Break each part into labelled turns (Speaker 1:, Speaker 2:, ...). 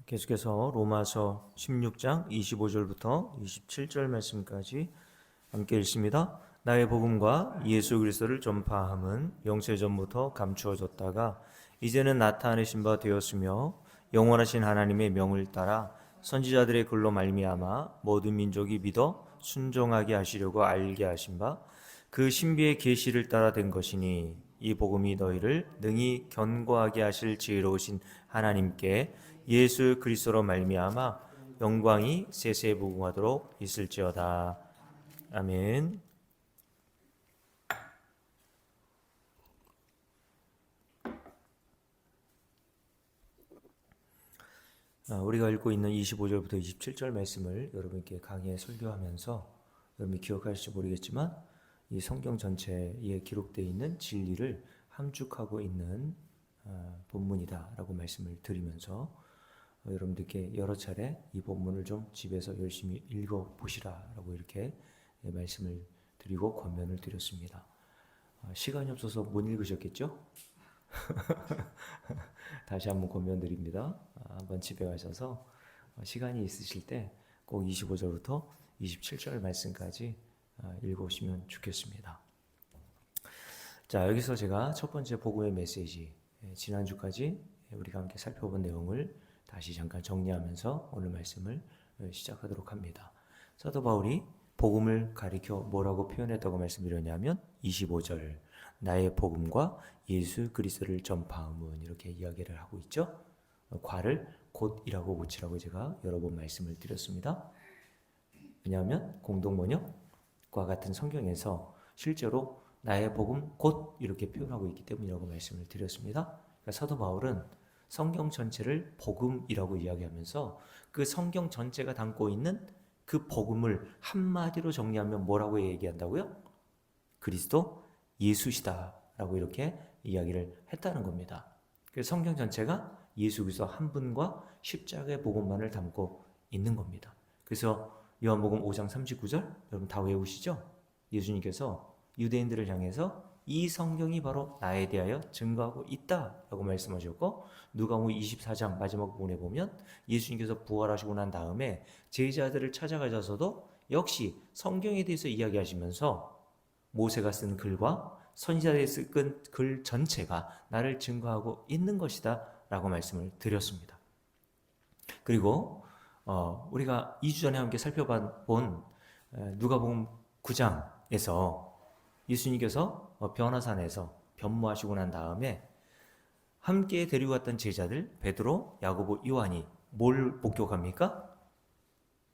Speaker 1: 계속해서 로마서 16장 25절부터 27절 말씀까지 함께 읽습니다. 나의 복음과 예수 그리스도를 전파함은 영세전부터 감추어졌다가 이제는 나타내신 바 되었으며 영원하신 하나님의 명을 따라 선지자들의 글로 말미암아 모든 민족이 믿어 순종하게 하시려고 알게 하신 바 그 신비의 계시를 따라 된 것이니 이 복음이 너희를 능히 견고하게 하실 지혜로우신 하나님께 예수 그리스도로 말미암아 영광이 세세에 무궁하도록 있을지어다. 아멘. 우리가 읽고 있는 25절부터 27절 말씀을 여러분께 강의에 설교하면서 여러분이 기억하실지 모르겠지만 이 성경 전체에 기록되어 있는 진리를 함축하고 있는 본문이다라고 말씀을 드리면서 여러분들께 여러 차례 이 본문을 좀 집에서 열심히 읽어보시라라고 이렇게 말씀을 드리고 권면을 드렸습니다. 시간이 없어서 못 읽으셨겠죠? 다시 한번 권면드립니다. 한번 집에 가셔서 시간이 있으실 때 꼭 25절부터 27절 말씀까지 읽어오시면 좋겠습니다. 자, 여기서 제가 첫 번째 복음의 메시지, 지난주까지 우리가 함께 살펴본 내용을 다시 잠깐 정리하면서 오늘 말씀을 시작하도록 합니다. 사도 바울이 복음을 가리켜 뭐라고 표현했다고 말씀드렸냐면 25절 나의 복음과 예수 그리스도를 전파함은 이렇게 이야기를 하고 있죠. 과를 곧이라고 붙이라고 제가 여러 번 말씀을 드렸습니다. 왜냐하면 공동번역과 같은 성경에서 실제로 나의 복음 곧 이렇게 표현하고 있기 때문이라고 말씀을 드렸습니다. 그러니까 사도 바울은 성경 전체를 복음이라고 이야기하면서 그 성경 전체가 담고 있는 그 복음을 한마디로 정리하면 뭐라고 얘기한다고요? 그리스도 예수시다라고 이렇게 이야기를 했다는 겁니다. 그래서 성경 전체가 예수 그리스도 한 분과 십자가의 복음만을 담고 있는 겁니다. 그래서 요한복음 5장 39절 여러분 다 외우시죠? 예수님께서 유대인들을 향해서 이 성경이 바로 나에 대하여 증거하고 있다라고 말씀하셨고 누가복음 24장 마지막 부분에 보면 예수님께서 부활하시고 난 다음에 제자들을 찾아가셔서도 역시 성경에 대해서 이야기하시면서 모세가 쓴 글과 선지자들이 쓴 글 전체가 나를 증거하고 있는 것이다 라고 말씀을 드렸습니다. 그리고 우리가 2주 전에 함께 살펴본 누가복음 9장에서 예수님께서 변화산에서 변모하시고 난 다음에 함께 데리고 갔던 제자들 베드로, 야고보, 요한이 뭘 목격합니까?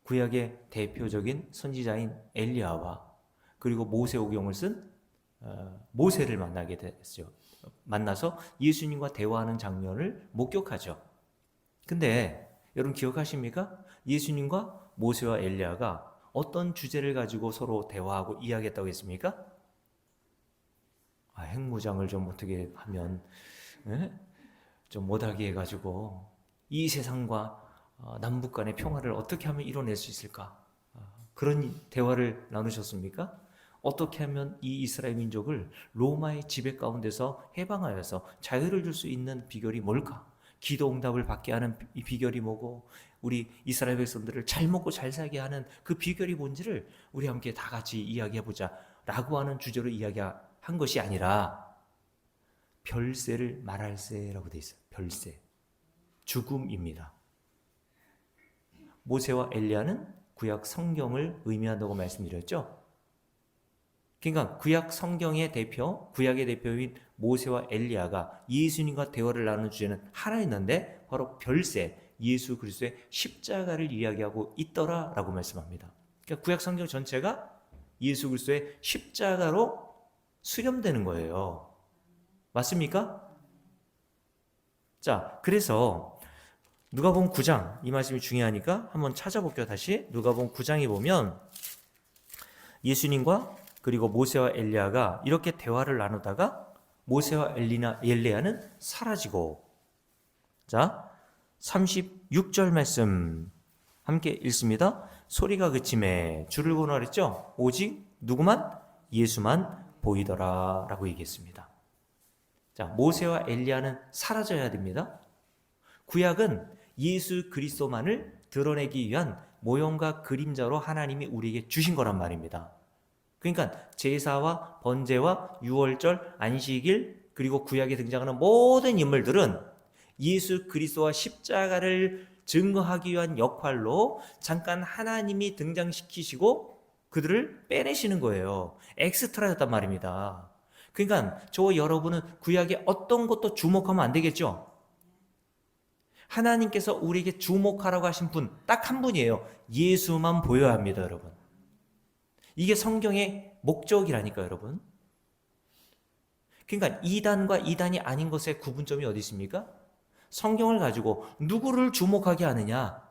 Speaker 1: 구약의 대표적인 선지자인 엘리야와 그리고 모세오경을 쓴 모세를 만나게 됐죠. 만나서 예수님과 대화하는 장면을 목격하죠. 근데 여러분 기억하십니까? 예수님과 모세와 엘리야가 어떤 주제를 가지고 서로 대화하고 이야기했다고 했습니까? 핵무장을 좀 어떻게 하면 좀 못하게 해가지고 이 세상과 남북 간의 평화를 어떻게 하면 이뤄낼 수 있을까? 그런 대화를 나누셨습니까? 어떻게 하면 이 이스라엘 민족을 로마의 지배 가운데서 해방하여서 자유를 줄 수 있는 비결이 뭘까? 기도 응답을 받게 하는 이 비결이 뭐고 우리 이스라엘 백성들을 잘 먹고 잘 살게 하는 그 비결이 뭔지를 우리 함께 다 같이 이야기해보자 라고 하는 주제로 이야기한 것이 아니라 별세를 말할세라고 되어 있어요. 별세. 죽음입니다. 모세와 엘리야는 구약 성경을 의미한다고 말씀드렸죠. 그러니까 구약 성경의 대표, 구약의 대표인 모세와 엘리야가 예수님과 대화를 나누는 주제는 하나였는데 바로 별세, 예수 그리스도의 십자가를 이야기하고 있더라라고 말씀합니다. 그러니까 구약 성경 전체가 예수 그리스도의 십자가로 수렴되는 거예요. 맞습니까? 자, 그래서 누가복음 9장 이 말씀이 중요하니까 한번 찾아볼게요. 다시 누가복음 9장에 보면 예수님과 그리고 모세와 엘리야가 이렇게 대화를 나누다가 모세와 엘리야는 사라지고 자 36절 말씀 함께 읽습니다. 소리가 그침에 줄을 보라 그랬죠? 오직 누구만? 예수만 보이더라 라고 얘기했습니다. 자, 모세와 엘리야는 사라져야 됩니다. 구약은 예수 그리스도만을 드러내기 위한 모형과 그림자로 하나님이 우리에게 주신 거란 말입니다. 그러니까 제사와 번제와 유월절, 안식일, 그리고 구약에 등장하는 모든 인물들은 예수 그리스도와 십자가를 증거하기 위한 역할로 잠깐 하나님이 등장시키시고 그들을 빼내시는 거예요. 엑스트라였단 말입니다. 그러니까 저와 여러분은 구약의 어떤 것도 주목하면 안 되겠죠? 하나님께서 우리에게 주목하라고 하신 분 딱 한 분이에요. 예수만 보여야 합니다, 여러분. 이게 성경의 목적이라니까, 여러분. 그러니까 이단과 이단이 아닌 것의 구분점이 어디 있습니까? 성경을 가지고 누구를 주목하게 하느냐?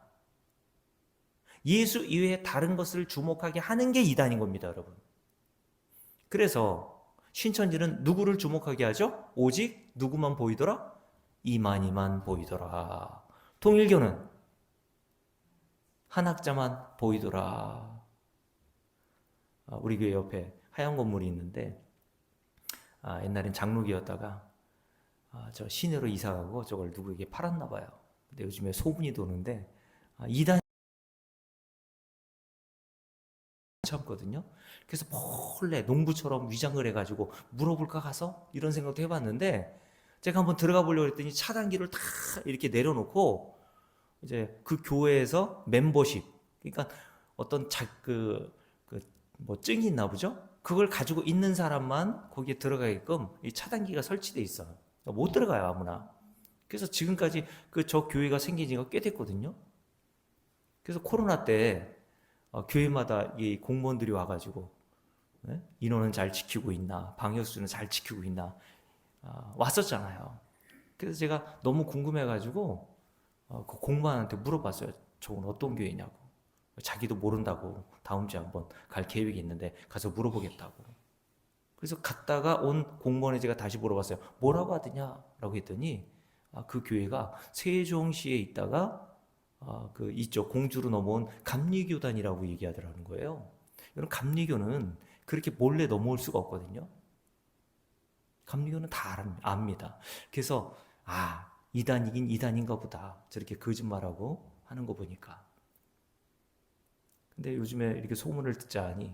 Speaker 1: 예수 이외에 다른 것을 주목하게 하는 게 이단인 겁니다, 여러분. 그래서 신천지는 누구를 주목하게 하죠? 오직 누구만 보이더라? 이만희만 보이더라. 통일교는 한학자만 보이더라. 우리 교회 옆에 하얀 건물이 있는데 옛날엔 장로교였다가 저 시내로 이사가고 저걸 누구에게 팔았나 봐요. 근데 요즘에 소문이 도는데 이단 참거든요. 그래서 몰래 농부처럼 위장을 해가지고 물어볼까 가서 이런 생각도 해봤는데 제가 한번 들어가 보려고 했더니 차단기를 다 이렇게 내려놓고 이제 그 교회에서 멤버십, 그러니까 어떤 뭐 증이 있나 보죠? 그걸 가지고 있는 사람만 거기에 들어가게끔 이 차단기가 설치돼 있어요. 못 들어가요, 아무나. 그래서 지금까지 저 교회가 생긴 지가 꽤 됐거든요. 그래서 코로나 때 교회마다 이 공무원들이 와가지고 인원은 잘 지키고 있나, 방역수는 잘 지키고 있나 왔었잖아요. 그래서 제가 너무 궁금해가지고 그 공무원한테 물어봤어요. 저건 어떤 교회냐고. 자기도 모른다고 다음 주에 한번 갈 계획이 있는데 가서 물어보겠다고. 그래서 갔다가 온 공무원에 제가 다시 물어봤어요. 뭐라고 하더냐라고 했더니 그 교회가 세종시에 있다가 그 이쪽 공주로 넘어온 감리교단이라고 얘기하더라는 거예요. 여러분, 감리교는 그렇게 몰래 넘어올 수가 없거든요. 감리교는 다 압니다. 그래서 이단이긴 이단인가 보다 저렇게 거짓말하고 하는 거 보니까. 근데 요즘에 이렇게 소문을 듣자 하니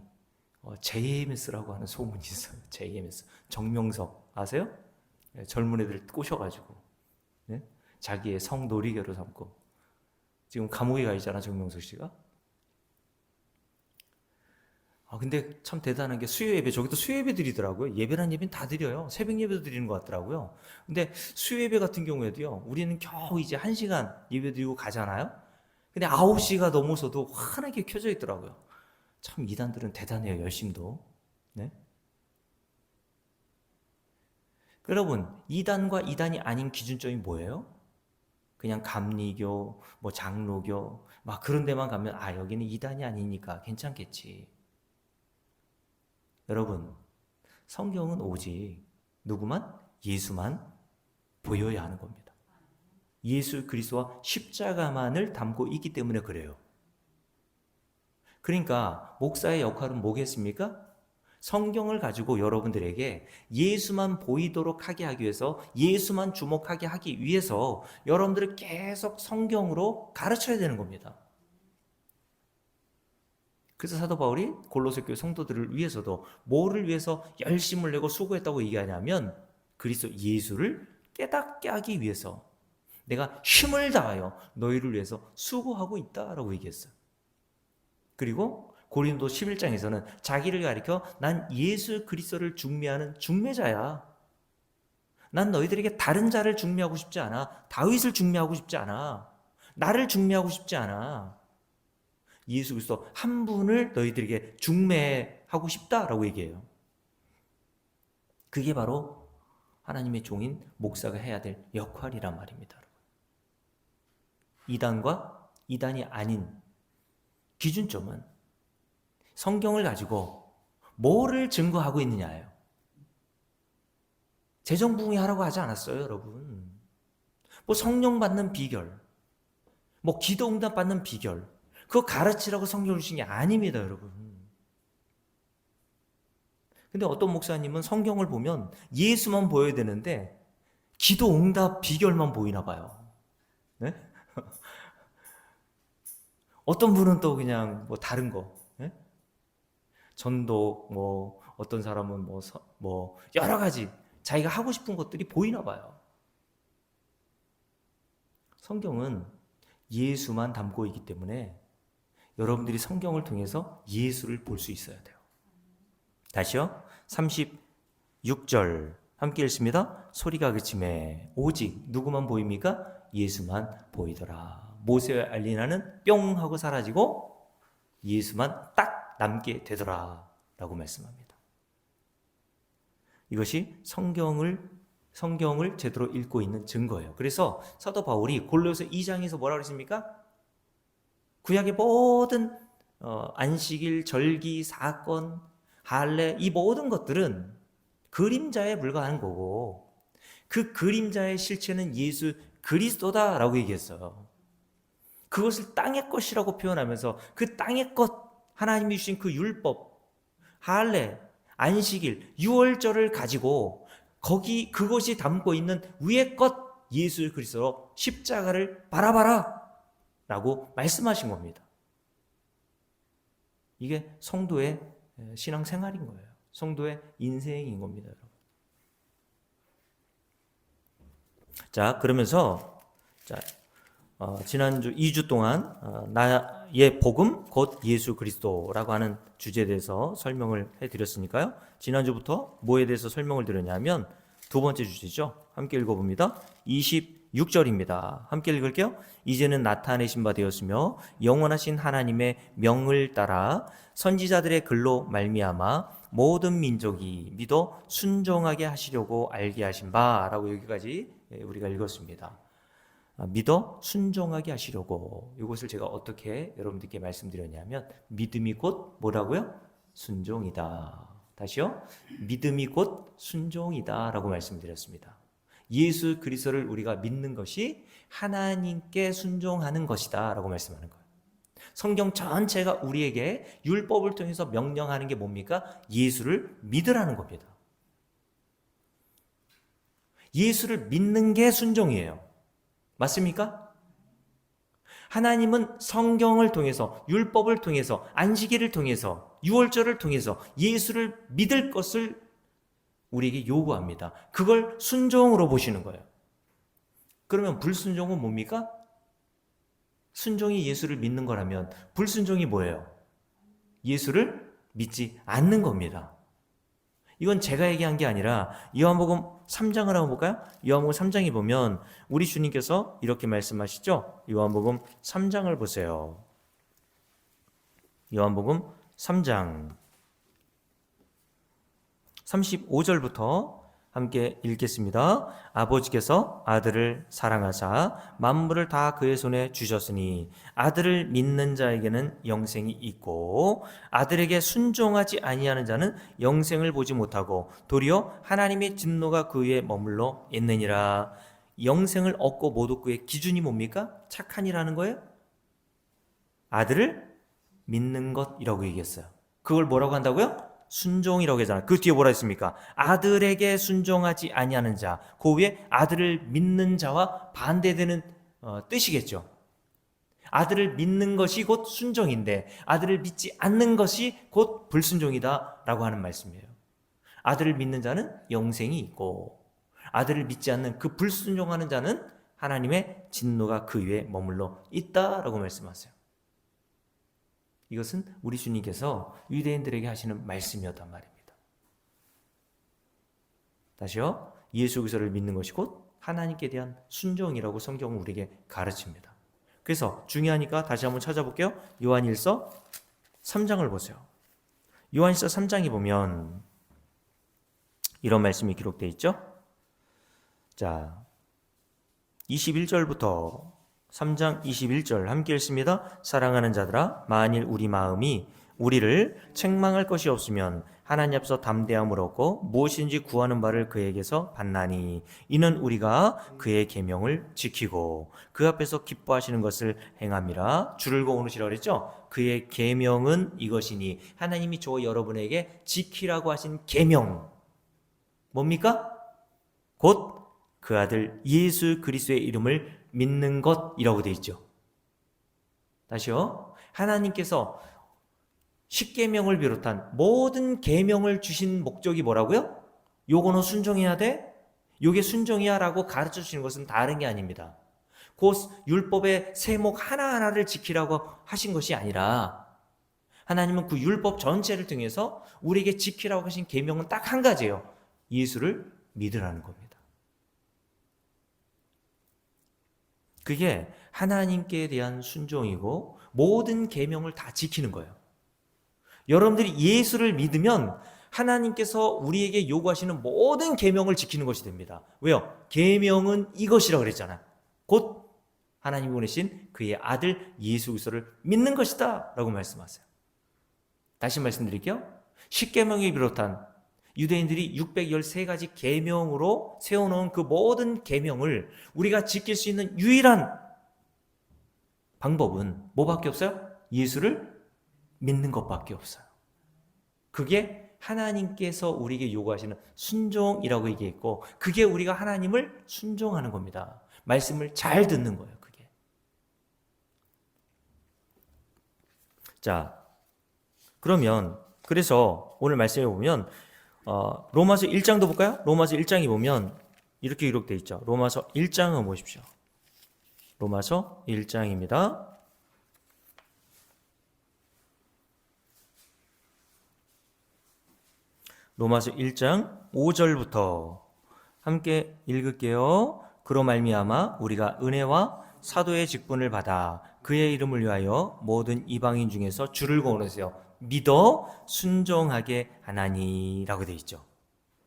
Speaker 1: JMS라고 하는 소문이 있어요. JMS 정명석 아세요? 네, 젊은 애들 꼬셔가지고 네? 자기의 성놀이개로 삼고 지금 감옥에 가 있잖아, 정명석 씨가. 근데 참 대단한 게 수요 예배, 저기도 수요 예배 드리더라고요. 예배란 예배는 다 드려요. 새벽 예배도 드리는 것 같더라고요. 근데 수요 예배 같은 경우에도요, 우리는 겨우 이제 1시간 예배 드리고 가잖아요? 근데 9시가 넘어서도 환하게 켜져 있더라고요. 참 이단들은 대단해요, 열심도. 네? 여러분, 이단과 이단이 아닌 기준점이 뭐예요? 그냥 감리교, 뭐 장로교, 막 그런 데만 가면 여기는 이단이 아니니까 괜찮겠지. 여러분, 성경은 오직 누구만? 예수만 보여야 하는 겁니다. 예수 그리스도와 십자가만을 담고 있기 때문에 그래요. 그러니까 목사의 역할은 뭐겠습니까? 성경을 가지고 여러분들에게 예수만 보이도록 하게 하기 위해서, 예수만 주목하게 하기 위해서 여러분들을 계속 성경으로 가르쳐야 되는 겁니다. 그래서 사도 바울이 골로새 교회 성도들을 위해서도 뭐를 위해서 열심을 내고 수고했다고 얘기하냐면 그리스도 예수를 깨닫게 하기 위해서 내가 힘을 다하여 너희를 위해서 수고하고 있다라고 얘기했어요. 그리고 고린도 11장에서는 자기를 가리켜 난 예수 그리스도를 중매하는 중매자야. 난 너희들에게 다른 자를 중매하고 싶지 않아. 다윗을 중매하고 싶지 않아. 나를 중매하고 싶지 않아. 예수 그리스도 한 분을 너희들에게 중매하고 싶다라고 얘기해요. 그게 바로 하나님의 종인 목사가 해야 될 역할이란 말입니다. 이단과 이단이 아닌 기준점은 성경을 가지고 뭐를 증거하고 있느냐예요. 재정부흥하라고 하지 않았어요, 여러분. 뭐 성령 받는 비결, 뭐 기도 응답 받는 비결, 그거 가르치라고 성경을 주신 게 아닙니다, 여러분. 근데 어떤 목사님은 성경을 보면 예수만 보여야 되는데 기도 응답 비결만 보이나 봐요. 네? 어떤 분은 또 그냥 뭐 다른 거, 예? 전도, 뭐 어떤 사람은 뭐 여러 가지 자기가 하고 싶은 것들이 보이나 봐요. 성경은 예수만 담고 있기 때문에 여러분들이 성경을 통해서 예수를 볼 수 있어야 돼요. 다시요. 36절 함께 읽습니다. 소리가 그치매 오직 누구만 보입니까? 예수만 보이더라. 모세와 엘리야는 뿅 하고 사라지고 예수만 딱 남게 되더라 라고 말씀합니다. 이것이 성경을 제대로 읽고 있는 증거예요. 그래서 사도 바울이 골로새 2장에서 뭐라고 그랬습니까? 구약의 모든 안식일, 절기, 사건, 할례 이 모든 것들은 그림자에 불과한 거고 그 그림자의 실체는 예수 그리스도다라고 얘기했어요. 그것을 땅의 것이라고 표현하면서 그 땅의 것, 하나님이 주신 그 율법, 할례, 안식일, 유월절을 가지고 그것이 담고 있는 위의 것 예수 그리스도로 십자가를 바라봐라 라고 말씀하신 겁니다. 이게 성도의 신앙생활인 거예요. 성도의 인생인 겁니다. 여러분. 자, 그러면서 지난주 2주 동안 나의 복음 곧 예수 그리스도라고 하는 주제에 대해서 설명을 해드렸으니까요. 지난주부터 뭐에 대해서 설명을 드렸냐면 두 번째 주제죠. 함께 읽어봅니다. 26절입니다. 함께 읽을게요. 이제는 나타내신 바 되었으며 영원하신 하나님의 명을 따라 선지자들의 글로 말미암아 모든 민족이 믿어 순종하게 하시려고 알게 하신 바라고 여기까지 우리가 읽었습니다. 믿어 순종하게 하시려고 이것을 제가 어떻게 여러분들께 말씀드렸냐면 믿음이 곧 뭐라고요? 순종이다. 다시요. 믿음이 곧 순종이다 라고 말씀드렸습니다. 예수 그리스도를 우리가 믿는 것이 하나님께 순종하는 것이다 라고 말씀하는 거예요. 성경 전체가 우리에게 율법을 통해서 명령하는 게 뭡니까? 예수를 믿으라는 겁니다. 예수를 믿는 게 순종이에요. 맞습니까? 하나님은 성경을 통해서, 율법을 통해서, 안식일을 통해서, 유월절을 통해서 예수를 믿을 것을 우리에게 요구합니다. 그걸 순종으로 보시는 거예요. 그러면 불순종은 뭡니까? 순종이 예수를 믿는 거라면 불순종이 뭐예요? 예수를 믿지 않는 겁니다. 이건 제가 얘기한 게 아니라 요한복음 3장을 한번 볼까요? 요한복음 3장에 보면 우리 주님께서 이렇게 말씀하시죠. 요한복음 3장을 보세요. 요한복음 3장 35절부터 함께 읽겠습니다. 아버지께서 아들을 사랑하사 만물을 다 그의 손에 주셨으니 아들을 믿는 자에게는 영생이 있고 아들에게 순종하지 아니하는 자는 영생을 보지 못하고 도리어 하나님의 진노가 그 위에 머물러 있느니라. 영생을 얻고 못 얻고의 기준이 뭡니까? 착한 일하는 거예요? 아들을 믿는 것이라고 얘기했어요. 그걸 뭐라고 한다고요? 순종이라고 하잖아요. 그 뒤에 뭐라 했습니까? 아들에게 순종하지 아니하는 자, 그 위에 아들을 믿는 자와 반대되는 뜻이겠죠. 아들을 믿는 것이 곧 순종인데 아들을 믿지 않는 것이 곧 불순종이다라고 하는 말씀이에요. 아들을 믿는 자는 영생이 있고 아들을 믿지 않는 그 불순종하는 자는 하나님의 진노가 그 위에 머물러 있다라고 말씀하세요. 이것은 우리 주님께서 유대인들에게 하시는 말씀이었단 말입니다. 다시요. 예수 그리스도를 믿는 것이 곧 하나님께 대한 순종이라고 성경은 우리에게 가르칩니다. 그래서 중요하니까 다시 한번 찾아볼게요. 요한일서 3장을 보세요. 요한일서 3장에 보면 이런 말씀이 기록되어 있죠. 자, 21절부터 3장 21절 함께 읽습니다. 사랑하는 자들아 만일 우리 마음이 우리를 책망할 것이 없으면 하나님 앞서 담대함을 얻고 무엇인지 구하는 바를 그에게서 받나니 이는 우리가 그의 계명을 지키고 그 앞에서 기뻐하시는 것을 행함이라. 줄을 그으시라고 그랬죠. 그의 계명은 이것이니 하나님이 저 여러분에게 지키라고 하신 계명 뭡니까? 곧 그 아들 예수 그리스도의 이름을 믿는 것이라고 되어 있죠. 다시요. 하나님께서 십계명을 비롯한 모든 계명을 주신 목적이 뭐라고요? 요거는 순종해야 돼? 요게 순종이야 라고 가르쳐 주시는 것은 다른 게 아닙니다. 곧 율법의 세목 하나하나를 지키라고 하신 것이 아니라 하나님은 그 율법 전체를 통해서 우리에게 지키라고 하신 계명은 딱 한 가지예요. 예수를 믿으라는 겁니다. 그게 하나님께 대한 순종이고 모든 계명을 다 지키는 거예요. 여러분들이 예수를 믿으면 하나님께서 우리에게 요구하시는 모든 계명을 지키는 것이 됩니다. 왜요? 계명은 이것이라고 그랬잖아요. 곧 하나님이 보내신 그의 아들 예수 그리스도를 믿는 것이다 라고 말씀하세요. 다시 말씀드릴게요. 십계명을 비롯한 유대인들이 613가지 계명으로 세워놓은 그 모든 계명을 우리가 지킬 수 있는 유일한 방법은 뭐밖에 없어요? 예수를 믿는 것밖에 없어요. 그게 하나님께서 우리에게 요구하시는 순종이라고 얘기했고, 그게 우리가 하나님을 순종하는 겁니다. 말씀을 잘 듣는 거예요. 그게. 자, 그러면 그래서 오늘 말씀해 보면 로마서 1장도 볼까요? 로마서 1장에 보면 이렇게 기록되어 있죠. 로마서 1장을 보십시오. 로마서 1장입니다. 로마서 1장 5절부터 함께 읽을게요. 그로 말미암아 우리가 은혜와 사도의 직분을 받아 그의 이름을 위하여 모든 이방인 중에서 줄을 거느세요 믿어 순종하게 하나니라고 되어 있죠.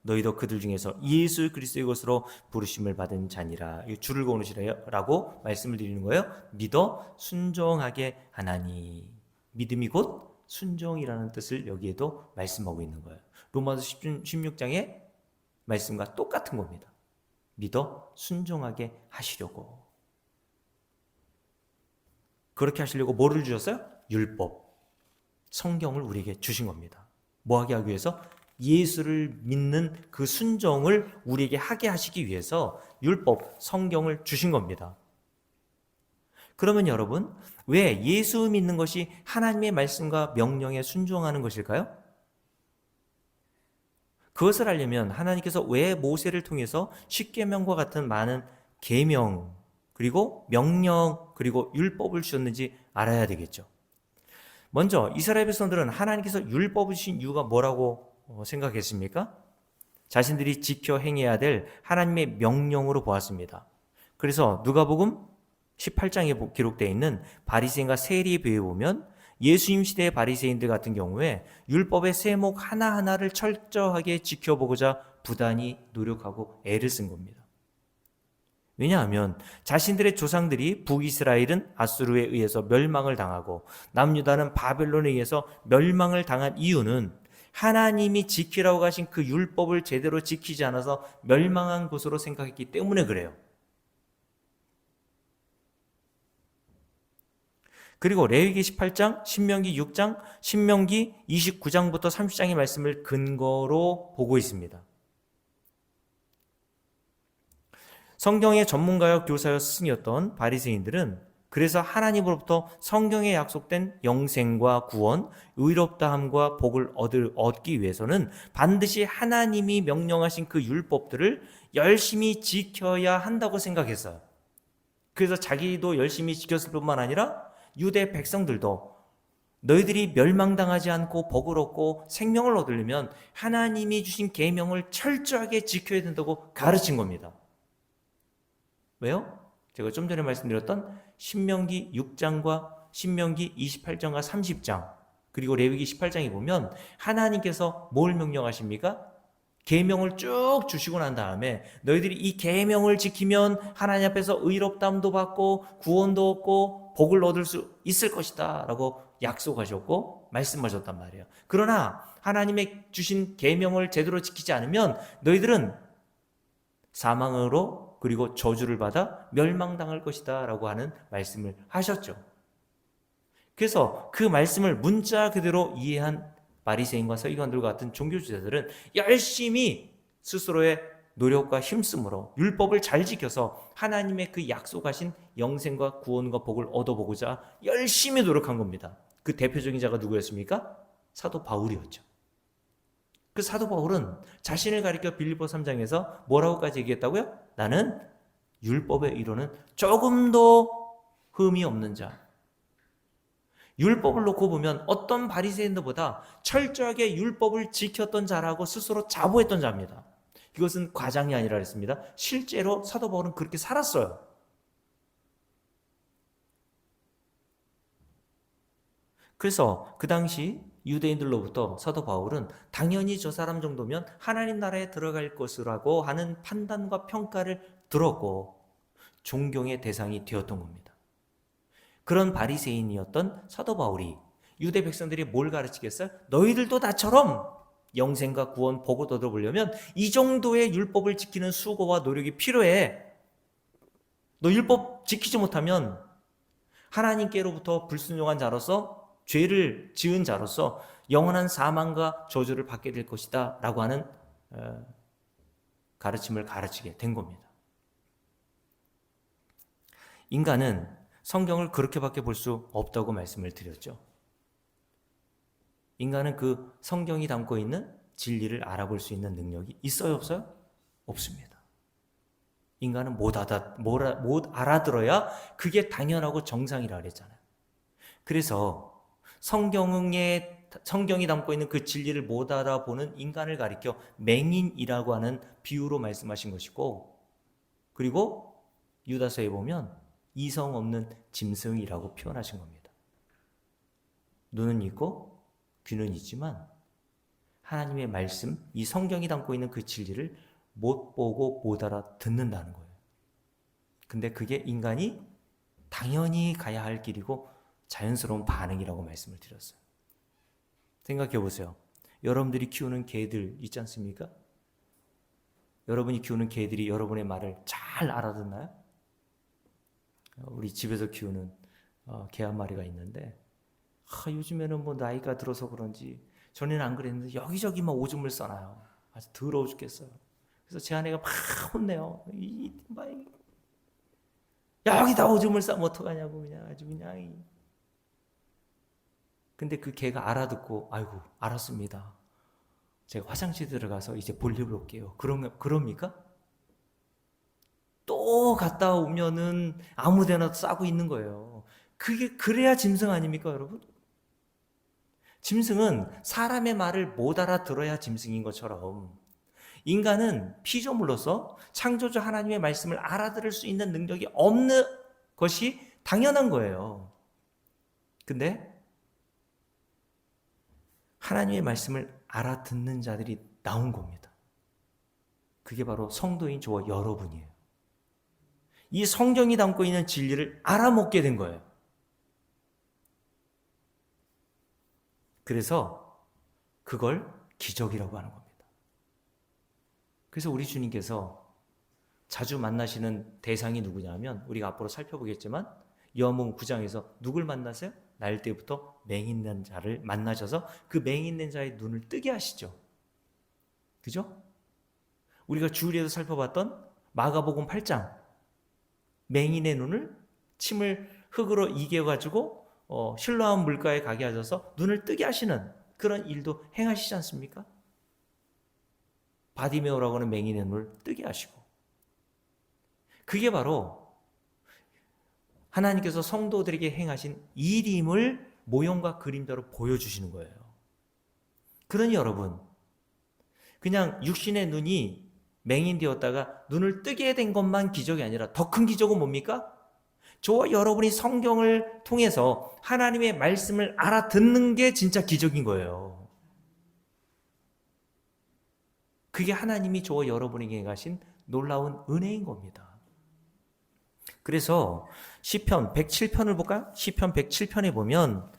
Speaker 1: 너희도 그들 중에서 예수 그리스도의 것으로 부르심을 받은 자니라. 이 줄을 거느시라고 말씀을 드리는 거예요. 믿어 순종하게 하나니. 믿음이 곧 순종이라는 뜻을 여기에도 말씀하고 있는 거예요. 로마서 16장의 말씀과 똑같은 겁니다. 믿어 순종하게 하시려고. 그렇게 하시려고 뭐를 주셨어요? 율법, 성경을 우리에게 주신 겁니다. 뭐하게 하기 위해서? 예수를 믿는 그 순종을 우리에게 하게 하시기 위해서 율법, 성경을 주신 겁니다. 그러면 여러분, 왜 예수 믿는 것이 하나님의 말씀과 명령에 순종하는 것일까요? 그것을 알려면 하나님께서 왜 모세를 통해서 십계명과 같은 많은 계명, 그리고 명령, 그리고 율법을 주셨는지 알아야 되겠죠. 먼저 이스라엘 백성들은 하나님께서 율법을 주신 이유가 뭐라고 생각했습니까? 자신들이 지켜 행해야 될 하나님의 명령으로 보았습니다. 그래서 누가복음 18장에 기록되어 있는 바리새인과 세리의 비유에 보면 예수님 시대의 바리새인들 같은 경우에 율법의 세목 하나하나를 철저하게 지켜보고자 부단히 노력하고 애를 쓴 겁니다. 왜냐하면 자신들의 조상들이 북이스라엘은 아수르에 의해서 멸망을 당하고 남유다는 바벨론에 의해서 멸망을 당한 이유는 하나님이 지키라고 하신 그 율법을 제대로 지키지 않아서 멸망한 것으로 생각했기 때문에 그래요. 그리고 레위기 18장, 신명기 6장, 신명기 29장부터 30장의 말씀을 근거로 보고 있습니다. 성경의 전문가여 교사여 스승이었던 바리새인들은 그래서 하나님으로부터 성경에 약속된 영생과 구원, 의롭다함과 복을 얻기 위해서는 반드시 하나님이 명령하신 그 율법들을 열심히 지켜야 한다고 생각했어요. 그래서 자기도 열심히 지켰을 뿐만 아니라 유대 백성들도 너희들이 멸망당하지 않고 복을 얻고 생명을 얻으려면 하나님이 주신 계명을 철저하게 지켜야 된다고 가르친 겁니다. 왜요? 제가 좀 전에 말씀드렸던 신명기 6장과 신명기 28장과 30장 그리고 레위기 18장에 보면 하나님께서 뭘 명령하십니까? 계명을 쭉 주시고 난 다음에 너희들이 이 계명을 지키면 하나님 앞에서 의롭다함도 받고 구원도 얻고 복을 얻을 수 있을 것이다 라고 약속하셨고 말씀하셨단 말이에요. 그러나 하나님의 주신 계명을 제대로 지키지 않으면 너희들은 사망으로 그리고 저주를 받아 멸망당할 것이다 라고 하는 말씀을 하셨죠. 그래서 그 말씀을 문자 그대로 이해한 바리새인과 서기관들과 같은 종교지도자들은 열심히 스스로의 노력과 힘쓰므로 율법을 잘 지켜서 하나님의 그 약속하신 영생과 구원과 복을 얻어보고자 열심히 노력한 겁니다. 그 대표적인 자가 누구였습니까? 사도 바울이었죠. 그 사도 바울은 자신을 가리켜 빌립보 3장에서 뭐라고까지 얘기했다고요? 나는 율법의 이론은 조금도 흠이 없는 자. 율법을 놓고 보면 어떤 바리새인들보다 철저하게 율법을 지켰던 자라고 스스로 자부했던 자입니다. 이것은 과장이 아니라 그랬습니다. 실제로 사도 바울은 그렇게 살았어요. 그래서 그 당시 유대인들로부터 사도 바울은 당연히 저 사람 정도면 하나님 나라에 들어갈 것이라고 하는 판단과 평가를 들었고 존경의 대상이 되었던 겁니다. 그런 바리새인이었던 사도 바울이 유대 백성들이 뭘 가르치겠어요? 너희들도 나처럼 영생과 구원, 복을 얻어보려면 이 정도의 율법을 지키는 수고와 노력이 필요해. 너 율법 지키지 못하면 하나님께로부터 불순종한 자로서 죄를 지은 자로서 영원한 사망과 저주를 받게 될 것이다 라고 하는 가르침을 가르치게 된 겁니다. 인간은 성경을 그렇게밖에 볼 수 없다고 말씀을 드렸죠. 인간은 그 성경이 담고 있는 진리를 알아볼 수 있는 능력이 있어요, 없어요? 없습니다. 인간은 못 알아들어야 그게 당연하고 정상이라 그랬잖아요. 그래서 성경이 담고 있는 그 진리를 못 알아보는 인간을 가리켜 맹인이라고 하는 비유로 말씀하신 것이고, 그리고 유다서에 보면 이성 없는 짐승이라고 표현하신 겁니다. 눈은 있고 귀는 있지만 하나님의 말씀, 이 성경이 담고 있는 그 진리를 못 보고 못 알아듣는다는 거예요. 근데 그게 인간이 당연히 가야 할 길이고 자연스러운 반응이라고 말씀을 드렸어요. 생각해 보세요. 여러분들이 키우는 개들 있지 않습니까? 여러분이 키우는 개들이 여러분의 말을 잘 알아듣나요? 우리 집에서 키우는 개 한 마리가 있는데 요즘에는 뭐 나이가 들어서 그런지 전에는 안 그랬는데 여기저기 막 오줌을 싸놔요. 아주 더러워 죽겠어요. 그래서 제 아내가 막 혼내요. 여기다 오줌을 싸면 어떡하냐고 그냥 아주 그냥. 근데 그 개가 알아듣고 아이고 알았습니다. 제가 화장실 들어가서 이제 볼일 볼게요. 그럽니까? 또 갔다 오면은 아무데나 싸고 있는 거예요. 그래야 짐승 아닙니까, 여러분? 짐승은 사람의 말을 못 알아들어야 짐승인 것처럼 인간은 피조물로서 창조주 하나님의 말씀을 알아들을 수 있는 능력이 없는 것이 당연한 거예요. 근데 하나님의 말씀을 알아듣는 자들이 나온 겁니다. 그게 바로 성도인 저와 여러분이에요. 이 성경이 담고 있는 진리를 알아먹게 된 거예요. 그래서 그걸 기적이라고 하는 겁니다. 그래서 우리 주님께서 자주 만나시는 대상이 누구냐면 우리가 앞으로 살펴보겠지만 요한복음 9장에서 누굴 만나세요? 날 때부터 맹인된 자를 만나셔서 그 맹인된 자의 눈을 뜨게 하시죠. 그죠? 우리가 주일에도 살펴봤던 마가복음 8장 맹인의 눈을 침을 흙으로 이겨가지고 실로암 물가에 가게 하셔서 눈을 뜨게 하시는 그런 일도 행하시지 않습니까? 바디메오라고 하는 맹인의 눈을 뜨게 하시고 그게 바로 하나님께서 성도들에게 행하신 일임을 모형과 그림자로 보여주시는 거예요. 그러니 여러분 그냥 육신의 눈이 맹인되었다가 눈을 뜨게 된 것만 기적이 아니라 더 큰 기적은 뭡니까? 저와 여러분이 성경을 통해서 하나님의 말씀을 알아듣는 게 진짜 기적인 거예요. 그게 하나님이 저와 여러분에게 행하신 놀라운 은혜인 겁니다. 그래서 시편 107편을 볼까요? 시편 107편에 보면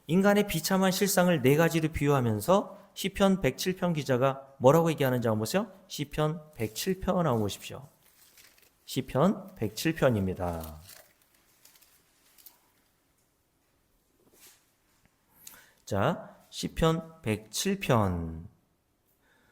Speaker 1: 인간의 비참한 실상을 네 가지로 비유하면서 시편 107편 기자가 뭐라고 얘기하는지 한번 보세요. 시편 107편 한번 보십시오. 시편 107편입니다. 자, 시편 107편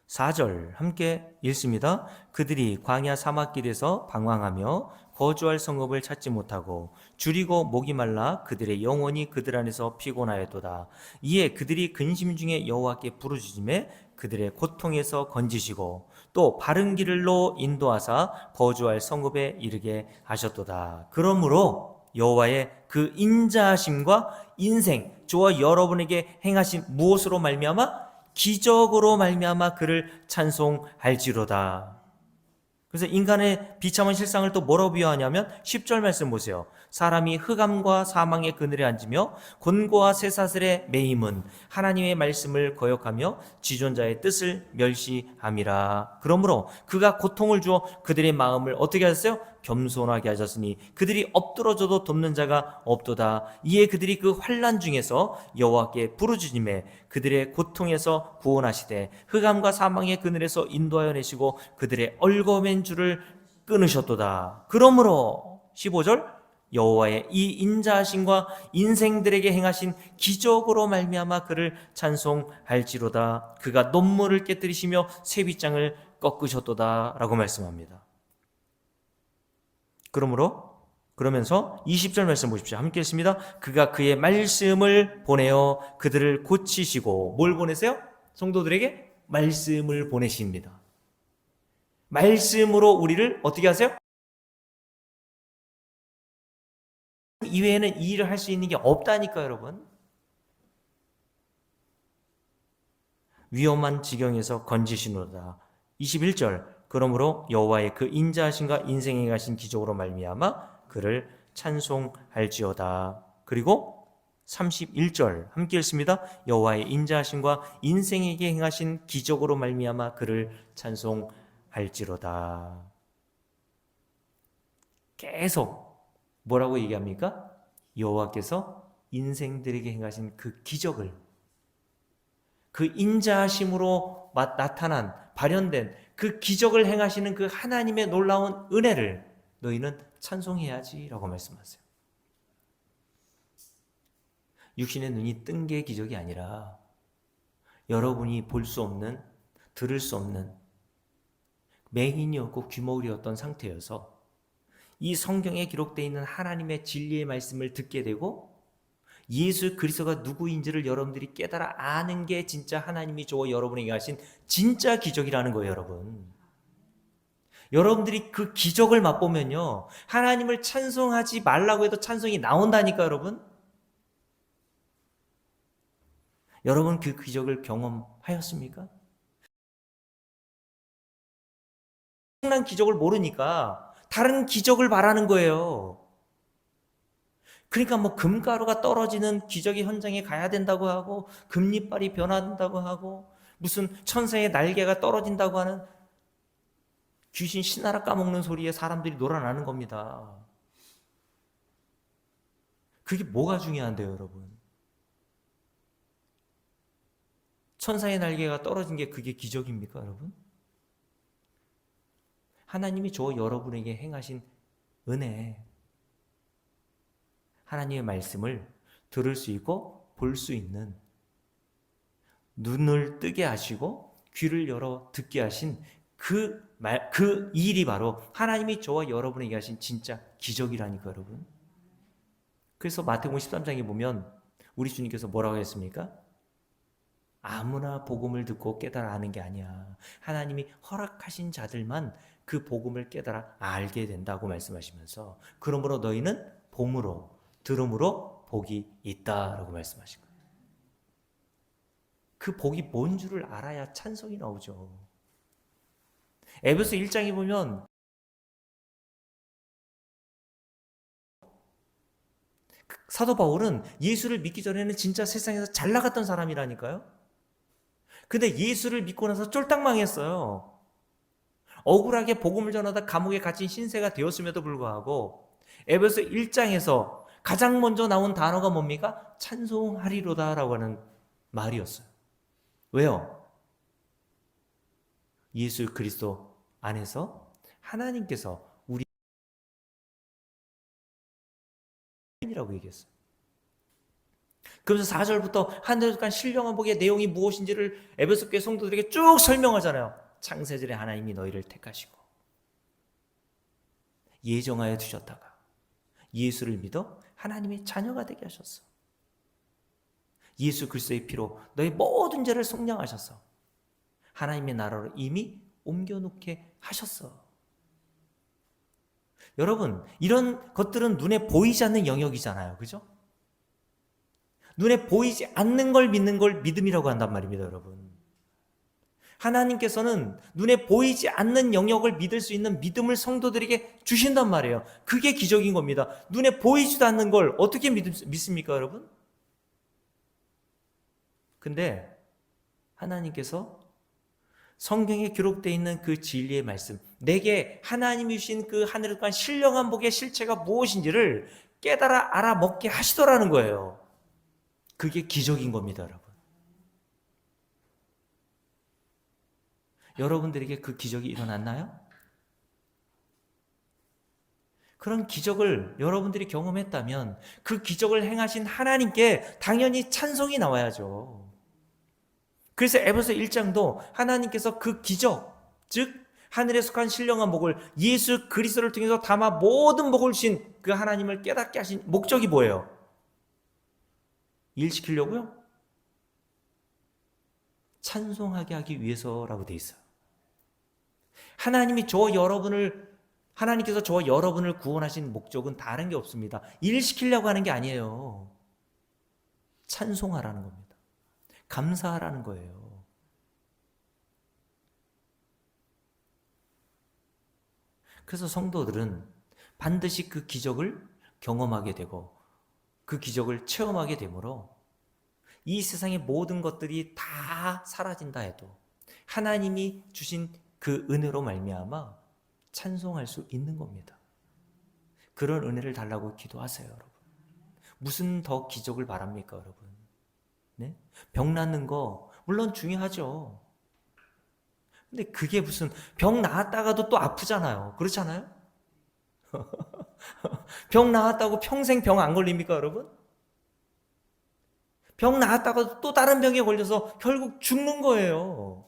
Speaker 1: 4절 함께 읽습니다. 그들이 광야 사막길에서 방황하며 거주할 성읍을 찾지 못하고 줄이고 목이 말라 그들의 영혼이 그들 안에서 피곤하였도다. 이에 그들이 근심 중에 여호와께 부르짖음에 그들의 고통에서 건지시고 또 바른 길로 인도하사 거주할 성읍에 이르게 하셨도다. 그러므로 여호와의 그 인자하심과 인생, 저와 여러분에게 행하신 무엇으로 말미암아? 기적으로 말미암아 그를 찬송할지로다. 그래서 인간의 비참한 실상을 또 뭐라고 비유하냐면 10절 말씀 보세요. 사람이 흑암과 사망의 그늘에 앉으며 곤고와 쇠사슬에 매임은 하나님의 말씀을 거역하며 지존자의 뜻을 멸시함이라. 그러므로 그가 고통을 주어 그들의 마음을 어떻게 하셨어요? 겸손하게 하셨으니 그들이 엎드러져도 돕는 자가 없도다. 이에 그들이 그 환난 중에서 여호와께 부르짖음에 그들의 고통에서 구원하시되 흑암과 사망의 그늘에서 인도하여 내시고 그들의 얽어맨 줄을 끊으셨도다. 그러므로 15절 여호와의 이 인자하심과 인생들에게 행하신 기적으로 말미암아 그를 찬송할지로다. 그가 논물을 깨뜨리시며 쇠빗장을 꺾으셨도다 라고 말씀합니다. 그러면서 20절 말씀 보십시오. 함께 읽습니다. 그가 그의 말씀을 보내어 그들을 고치시고 뭘 보내세요? 성도들에게 말씀을 보내십니다. 말씀으로 우리를 어떻게 하세요? 이외에는 이 일을 할 수 있는 게 없다니까요, 여러분. 위험한 지경에서 건지시노다. 21절 그러므로 여호와의 그 인자하심과 인생에 가신 기적으로 말미암아 그를 찬송할지어다. 그리고 31절 함께 읽습니다. 여호와의 인자하심과 인생에게 행하신 기적으로 말미암아 그를 찬송할지로다. 계속 뭐라고 얘기합니까? 여호와께서 인생들에게 행하신 그 기적을, 그 인자하심으로 나타난 발현된 그 기적을 행하시는 그 하나님의 놀라운 은혜를 너희는 찬송해야지 라고 말씀하세요. 육신의 눈이 뜬 게 기적이 아니라 여러분이 볼 수 없는, 들을 수 없는 맹인이었고 귀머울이었던 상태여서 이 성경에 기록되어 있는 하나님의 진리의 말씀을 듣게 되고 예수 그리스도가 누구인지를 여러분들이 깨달아 아는 게 진짜 하나님이 저와 여러분에게 하신 진짜 기적이라는 거예요, 여러분. 여러분들이 그 기적을 맛보면요, 하나님을 찬송하지 말라고 해도 찬송이 나온다니까, 여러분. 여러분 그 기적을 경험하였습니까? 엄청난 기적을 모르니까 다른 기적을 바라는 거예요. 그러니까 뭐 금가루가 떨어지는 기적의 현장에 가야 된다고 하고 금리빨이 변한다고 하고 무슨 천사의 날개가 떨어진다고 하는 귀신 신나라 까먹는 소리에 사람들이 놀아나는 겁니다. 그게 뭐가 중요한데요, 여러분? 천사의 날개가 떨어진 게 그게 기적입니까, 여러분? 하나님이 저 여러분에게 행하신 은혜, 하나님의 말씀을 들을 수 있고 볼 수 있는, 눈을 뜨게 하시고 귀를 열어 듣게 하신 그 일이 바로 하나님이 저와 여러분에게 하신 진짜 기적이라니까, 여러분. 그래서 마태복음 13장에 보면 우리 주님께서 뭐라고 했습니까? 아무나 복음을 듣고 깨달아 아는 게 아니야. 하나님이 허락하신 자들만 그 복음을 깨달아 알게 된다고 말씀하시면서 그러므로 너희는 봄으로 들음으로 복이 있다라고 말씀하신 거예요. 그 복이 뭔 줄을 알아야 찬송이 나오죠. 에베소 1장에 보면 사도 바울은 예수를 믿기 전에는 진짜 세상에서 잘 나갔던 사람이라니까요. 근데 예수를 믿고 나서 쫄딱 망했어요. 억울하게 복음을 전하다 감옥에 갇힌 신세가 되었음에도 불구하고 에베소 1장에서 가장 먼저 나온 단어가 뭡니까? 찬송하리로다라고 하는 말이었어요. 왜요? 예수 그리스도 안에서 하나님께서 우리라고 얘기했어요. 그러면서 4절부터 하늘간 신령한 복의 내용이 무엇인지를 에베소 교회 성도들에게 쭉 설명하잖아요. 창세전에 하나님이 너희를 택하시고 예정하여 두셨다가 예수를 믿어 하나님의 자녀가 되게 하셨어. 예수 그리스도의 피로 너희 모든 죄를 속량하셔서 하나님의 나라로 이미 옮겨놓게 하셨어. 여러분, 이런 것들은 눈에 보이지 않는 영역이잖아요. 그죠? 눈에 보이지 않는 걸 믿는 걸 믿음이라고 한단 말입니다, 여러분. 하나님께서는 눈에 보이지 않는 영역을 믿을 수 있는 믿음을 성도들에게 주신단 말이에요. 그게 기적인 겁니다. 눈에 보이지도 않는 걸 어떻게 믿습니까, 여러분? 근데 하나님께서 성경에 기록되어 있는 그 진리의 말씀, 내게 하나님이 주신 그 하늘에 관한 신령한 복의 실체가 무엇인지를 깨달아 알아먹게 하시더라는 거예요. 그게 기적인 겁니다, 여러분. 여러분들에게 그 기적이 일어났나요? 그런 기적을 여러분들이 경험했다면 그 기적을 행하신 하나님께 당연히 찬송이 나와야죠. 그래서 에베소 1장도 하나님께서 그 기적, 즉 하늘에 속한 신령한 복을 예수 그리스도를 통해서 담아 모든 복을 주신 그 하나님을 깨닫게 하신 목적이 뭐예요? 일시키려고요? 찬송하게 하기 위해서라고 돼 있어요. 하나님께서 저와 여러분을 구원하신 목적은 다른 게 없습니다. 일시키려고 하는 게 아니에요. 찬송하라는 겁니다. 감사하라는 거예요. 그래서 성도들은 반드시 그 기적을 경험하게 되고 그 기적을 체험하게 되므로 이 세상의 모든 것들이 다 사라진다 해도 하나님이 주신 그 은혜로 말미암아 찬송할 수 있는 겁니다. 그런 은혜를 달라고 기도하세요, 여러분. 무슨 더 기적을 바랍니까, 여러분? 네? 병 낫는 거 물론 중요하죠. 근데 그게 무슨 병 나았다가도 또 아프잖아요. 그렇잖아요? 병 나았다고 평생 병 안 걸립니까, 여러분? 병 나았다가도 또 다른 병에 걸려서 결국 죽는 거예요.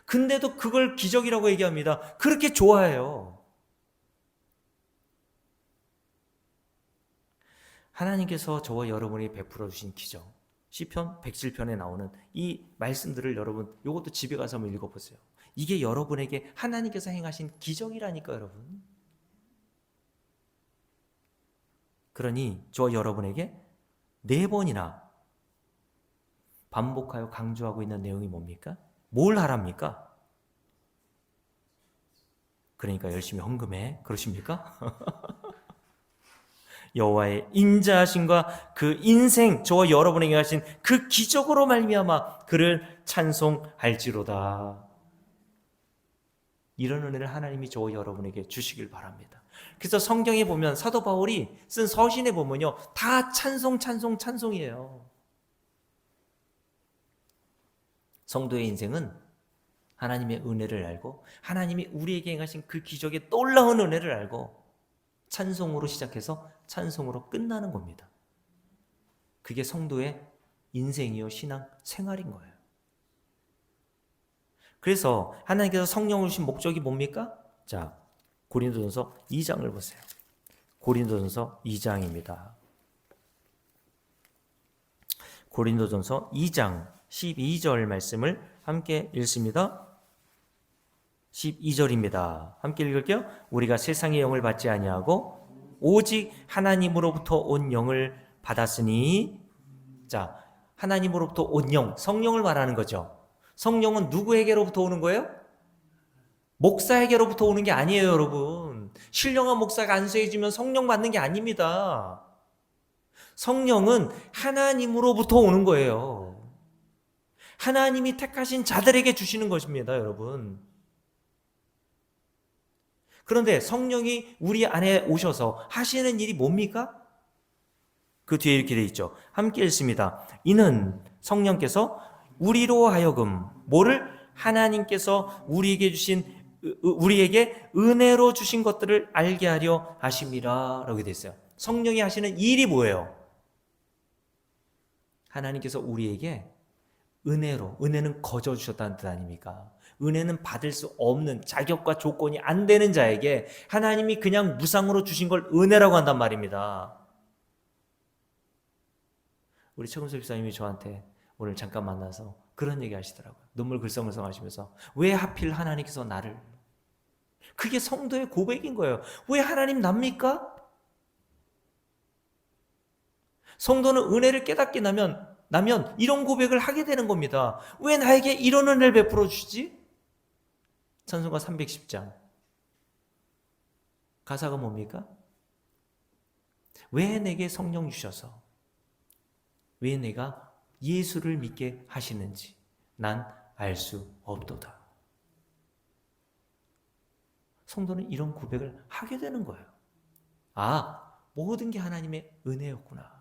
Speaker 1: 근데도 그걸 기적이라고 얘기합니다. 그렇게 좋아해요. 하나님께서 저와 여러분이 베풀어 주신 기적, 시편 107편에 나오는 이 말씀들을 여러분 이것도 집에 가서 한번 읽어보세요. 이게 여러분에게 하나님께서 행하신 기적이라니까, 여러분. 그러니 저와 여러분에게 4번이나 반복하여 강조하고 있는 내용이 뭡니까? 뭘 하랍니까? 그러니까 열심히 헌금해. 그러십니까? 여호와의 인자하심과 그 인생, 저와 여러분에게 하신 그 기적으로 말미암아 그를 찬송할지로다. 이런 은혜를 하나님이 저와 여러분에게 주시길 바랍니다. 그래서 성경에 보면 사도 바울이 쓴 서신에 보면요, 다 찬송이에요. 성도의 인생은 하나님의 은혜를 알고 하나님이 우리에게 행하신 그 기적의 놀라운 은혜를 알고 찬송으로 시작해서 찬송으로 끝나는 겁니다. 그게 성도의 인생이요 신앙 생활인 거예요. 그래서 하나님께서 성령을 주신 목적이 뭡니까? 자, 고린도전서 2장을 보세요. 고린도전서 2장입니다. 고린도전서 2장 12절 말씀을 함께 읽습니다. 12절입니다. 함께 읽을게요. 우리가 세상의 영을 받지 아니하고 오직 하나님으로부터 온 영을 받았으니, 자, 하나님으로부터 온 영, 성령을 말하는 거죠. 성령은 누구에게로부터 오는 거예요? 목사에게로부터 오는 게 아니에요, 여러분. 신령한 목사가 안수해주면 성령 받는 게 아닙니다. 성령은 하나님으로부터 오는 거예요. 하나님이 택하신 자들에게 주시는 것입니다, 여러분. 그런데 성령이 우리 안에 오셔서 하시는 일이 뭡니까? 그 뒤에 이렇게 되어 있죠. 함께 읽습니다. 이는 성령께서 우리로 하여금 뭐를? 하나님께서 우리에게 은혜로 주신 것들을 알게 하려 하심이라 라고 되어 있어요. 성령이 하시는 일이 뭐예요? 하나님께서 우리에게 은혜로, 은혜는 거저 주셨다는 뜻 아닙니까? 은혜는 받을 수 없는, 자격과 조건이 안 되는 자에게 하나님이 그냥 무상으로 주신 걸 은혜라고 한단 말입니다. 우리 최근석 집사님이 저한테 오늘 잠깐 만나서 그런 얘기 하시더라고요. 눈물 글썽글썽 하시면서 왜 하필 하나님께서 나를, 그게 성도의 고백인 거예요. 왜 하나님 납니까? 성도는 은혜를 깨닫게 나면 이런 고백을 하게 되는 겁니다. 왜 나에게 이런 은혜를 베풀어 주지? 찬송가 310장 가사가 뭡니까? 왜 내게 성령 주셔서, 왜 내가 예수를 믿게 하시는지 난 알 수 없도다. 성도는 이런 고백을 하게 되는 거예요. 아, 모든 게 하나님의 은혜였구나.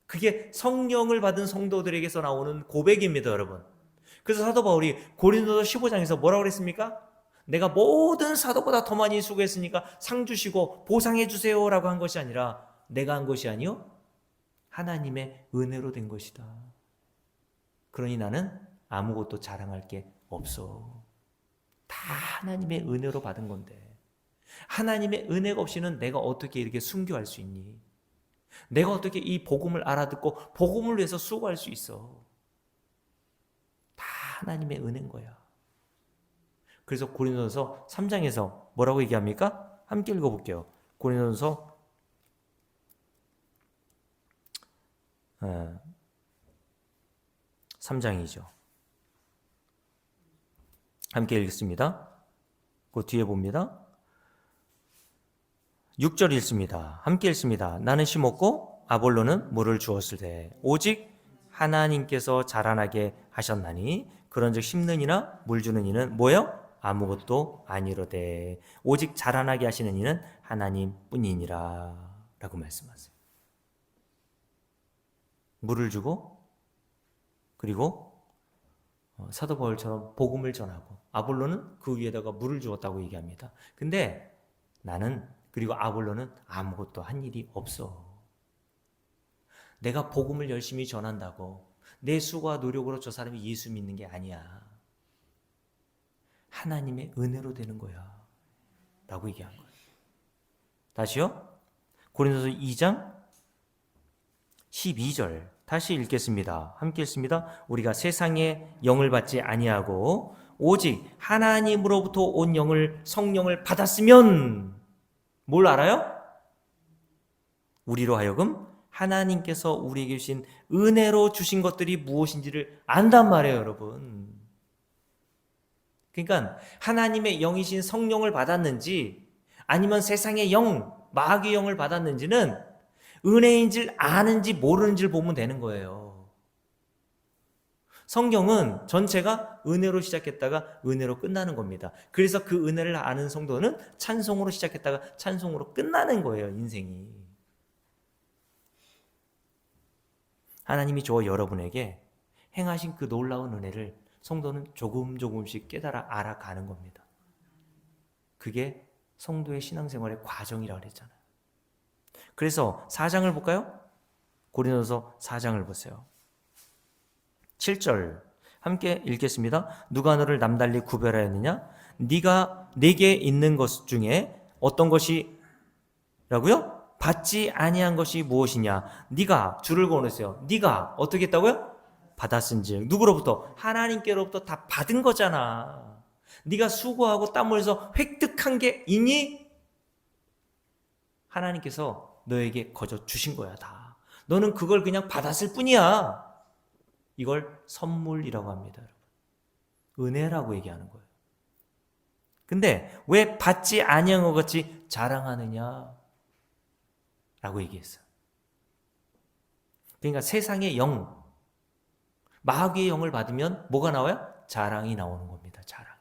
Speaker 1: 그게 성령을 받은 성도들에게서 나오는 고백입니다, 여러분. 그래서 사도 바울이 고린도서 15장에서 뭐라고 그랬습니까? 내가 모든 사도보다 더 많이 수고했으니까 상 주시고 보상해 주세요라고 한 것이 아니라 내가 한 것이 아니요 하나님의 은혜로 된 것이다. 그러니 나는 아무것도 자랑할 게 없어. 다 하나님의 은혜로 받은 건데, 하나님의 은혜가 없이는 내가 어떻게 이렇게 순교할 수 있니? 내가 어떻게 이 복음을 알아듣고 복음을 위해서 수고할 수 있어? 다 하나님의 은혜인 거야. 그래서 고린도전서 3장에서 뭐라고 얘기합니까? 함께 읽어볼게요. 고린도전서 3장이죠. 함께 읽습니다. 그 뒤에 봅니다. 6절 읽습니다. 함께 읽습니다. 나는 심었고 아볼로는 물을 주었을 때 오직 하나님께서 자라나게 하셨나니 그런즉 심는 이나 물 주는 이는 뭐예요? 아무것도 아니로되 오직 자라나게 하시는 이는 하나님뿐이니라 라고 말씀하세요. 물을 주고, 그리고 사도 바울처럼 복음을 전하고, 아볼로는 그 위에다가 물을 주었다고 얘기합니다. 근데 나는, 그리고 아볼로는 아무것도 한 일이 없어. 내가 복음을 열심히 전한다고 내 수고와 노력으로 저 사람이 예수 믿는 게 아니야. 하나님의 은혜로 되는 거야 라고 얘기한 거예요. 다시요. 고린도서 2장 12절 다시 읽겠습니다. 함께 읽습니다. 우리가 세상의 영을 받지 아니하고 오직 하나님으로부터 온 영을, 성령을 받았으면 뭘 알아요? 우리로 하여금 하나님께서 우리에게 주신 은혜로 주신 것들이 무엇인지를 안단 말이에요, 여러분. 그러니까 하나님의 영이신 성령을 받았는지 아니면 세상의 영, 마귀의 영을 받았는지는 은혜인 줄 아는지 모르는지를 보면 되는 거예요. 성경은 전체가 은혜로 시작했다가 은혜로 끝나는 겁니다. 그래서 그 은혜를 아는 성도는 찬송으로 시작했다가 찬송으로 끝나는 거예요, 인생이. 하나님이 저와 여러분에게 행하신 그 놀라운 은혜를 성도는 조금씩 깨달아 알아가는 겁니다. 그게 성도의 신앙생활의 과정이라고 그랬잖아요. 그래서 4장을 볼까요? 고린도서 4장을 보세요. 7절 함께 읽겠습니다. 누가 너를 남달리 구별하였느냐? 네가 내게 있는 것 중에 어떤 것이라고요? 받지 아니한 것이 무엇이냐? 네가 줄을 그어놓으세요. 네가 어떻게 했다고요? 받았은즉 누구로부터? 하나님께로부터 다 받은 거잖아. 네가 수고하고 땀 흘려서 획득한 게 있니? 하나님께서 너에게 거저 주신 거야, 다. 너는 그걸 그냥 받았을 뿐이야. 이걸 선물이라고 합니다, 여러분. 은혜라고 얘기하는 거예요. 근데 왜 받지 아니한 것 같이 자랑하느냐? 라고 얘기했어요. 그러니까 세상의 영, 마귀의 영을 받으면 뭐가 나와요? 자랑이 나오는 겁니다. 자랑.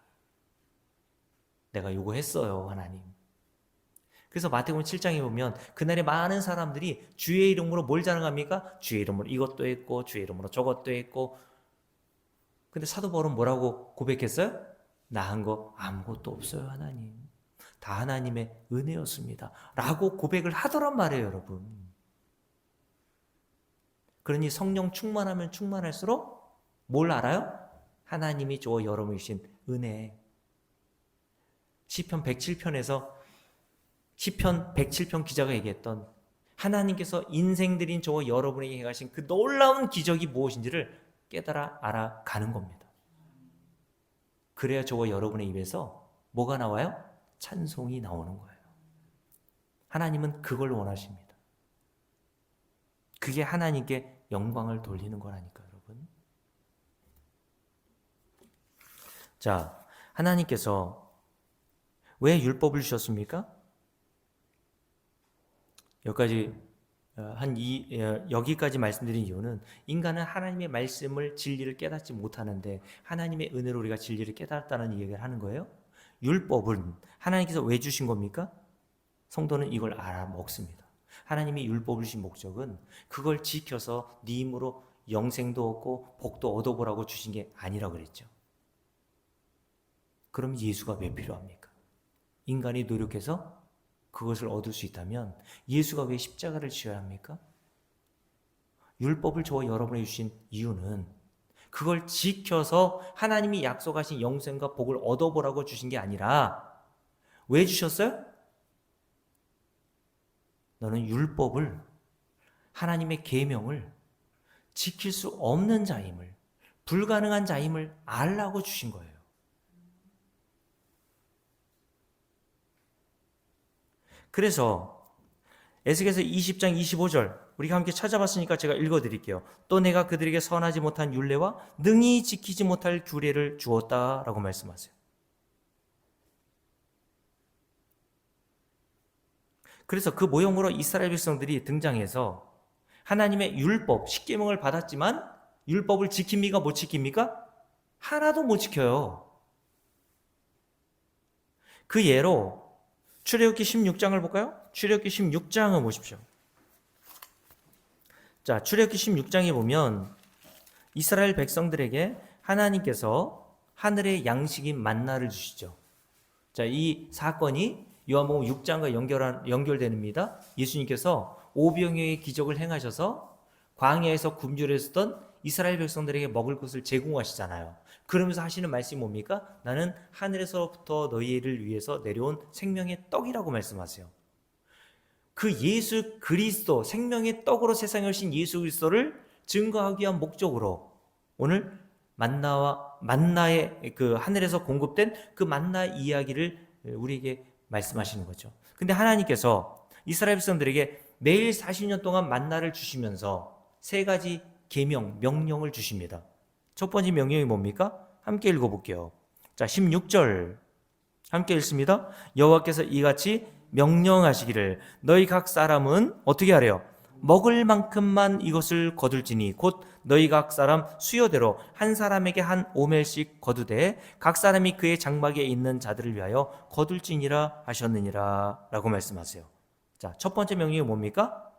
Speaker 1: 내가 요거 했어요, 하나님. 그래서 마태복음 7장에 보면 그날에 많은 사람들이 주의 이름으로 뭘 자랑합니까? 주의 이름으로 이것도 했고 주의 이름으로 저것도 했고. 근데 사도 바울은 뭐라고 고백했어요? 나 한 거 아무것도 없어요, 하나님. 다 하나님의 은혜였습니다 라고 고백을 하더란 말이에요, 여러분. 그러니 성령 충만하면 충만할수록 뭘 알아요? 하나님이 저와 여러분이 주신 은혜. 시편 107편에서 시편 107편 기자가 얘기했던 하나님께서 인생들인 저와 여러분에게 행하신 그 놀라운 기적이 무엇인지를 깨달아 알아가는 겁니다. 그래야 저와 여러분의 입에서 뭐가 나와요? 찬송이 나오는 거예요. 하나님은 그걸 원하십니다. 그게 하나님께 영광을 돌리는 거라니까, 여러분. 자, 하나님께서 왜 율법을 주셨습니까? 여기까지 말씀드린 이유는 인간은 하나님의 말씀을 진리를 깨닫지 못하는데 하나님의 은혜로 우리가 진리를 깨달았다는 얘기를 하는 거예요. 율법은 하나님께서 왜 주신 겁니까? 성도는 이걸 알아먹습니다. 하나님이 율법을 주신 목적은 그걸 지켜서 네 힘으로 영생도 얻고 복도 얻어보라고 주신 게 아니라고 그랬죠. 그럼 예수가 왜 필요합니까? 인간이 노력해서 그것을 얻을 수 있다면 예수가 왜 십자가를 지어야 합니까? 율법을 저와 여러분에게 주신 이유는 그걸 지켜서 하나님이 약속하신 영생과 복을 얻어보라고 주신 게 아니라 왜 주셨어요? 너는 율법을, 하나님의 계명을 지킬 수 없는 자임을, 불가능한 자임을 알라고 주신 거예요. 그래서 에스겔서 20장 25절 우리가 함께 찾아봤으니까 제가 읽어드릴게요. 또 내가 그들에게 선하지 못한 율례와 능히 지키지 못할 규례를 주었다라고 말씀하세요. 그래서 그 모형으로 이스라엘 백성들이 등장해서 하나님의 율법, 십계명을 받았지만 율법을 지킵니까? 못 지킵니까? 하나도 못 지켜요. 그 예로 출애굽기 16장을 볼까요? 출애굽기 16장을 보십시오. 자, 출애굽기 16장에 보면 이스라엘 백성들에게 하나님께서 하늘의 양식인 만나를 주시죠. 자, 이 사건이 요한복음 6장과 연결됩니다. 예수님께서 오병이어의 기적을 행하셔서 광야에서 굶주렸던 이스라엘 백성들에게 먹을 것을 제공하시잖아요. 그러면서 하시는 말씀이 뭡니까? 나는 하늘에서부터 너희를 위해서 내려온 생명의 떡이라고 말씀하세요. 그 예수 그리스도, 생명의 떡으로 세상에 오신 예수 그리스도를 증거하기 위한 목적으로 오늘 만나의 그 하늘에서 공급된 그 만나 이야기를 우리에게 말씀하시는 거죠. 근데 하나님께서 이스라엘 백성들에게 매일 40년 동안 만나를 주시면서 세 가지 계명, 명령을 주십니다. 첫 번째 명령이 뭡니까? 함께 읽어볼게요. 자, 16절 함께 읽습니다. 여호와께서 이같이 명령하시기를 너희 각 사람은 어떻게 하래요? 먹을 만큼만 이것을 거둘지니 곧 너희 각 사람 수요대로 한 사람에게 한 오멜씩 거두되 각 사람이 그의 장막에 있는 자들을 위하여 거둘지니라 하셨느니라 라고 말씀하세요. 자, 첫 번째 명령이 뭡니까?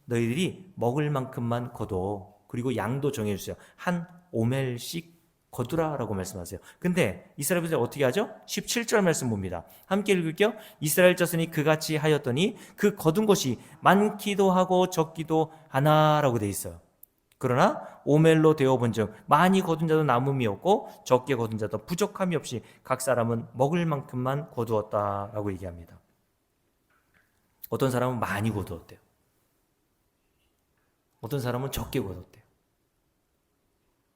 Speaker 1: 너희들이 먹을 만큼만 거둬. 그리고 양도 정해주세요. 한 오멜씩 거두라 라고 말씀하세요. 근데 이스라엘 백성이 어떻게 하죠? 17절 말씀 봅니다. 함께 읽을게요. 이스라엘 자손이 그같이 하였더니 그 거둔 것이 많기도 하고 적기도 하나라고 돼 있어요. 그러나 오멜로 되어본 즉 많이 거둔 자도 남음이 없고 적게 거둔 자도 부족함이 없이 각 사람은 먹을 만큼만 거두었다라고 얘기합니다. 어떤 사람은 많이 거두었대요. 어떤 사람은 적게 거뒀대요.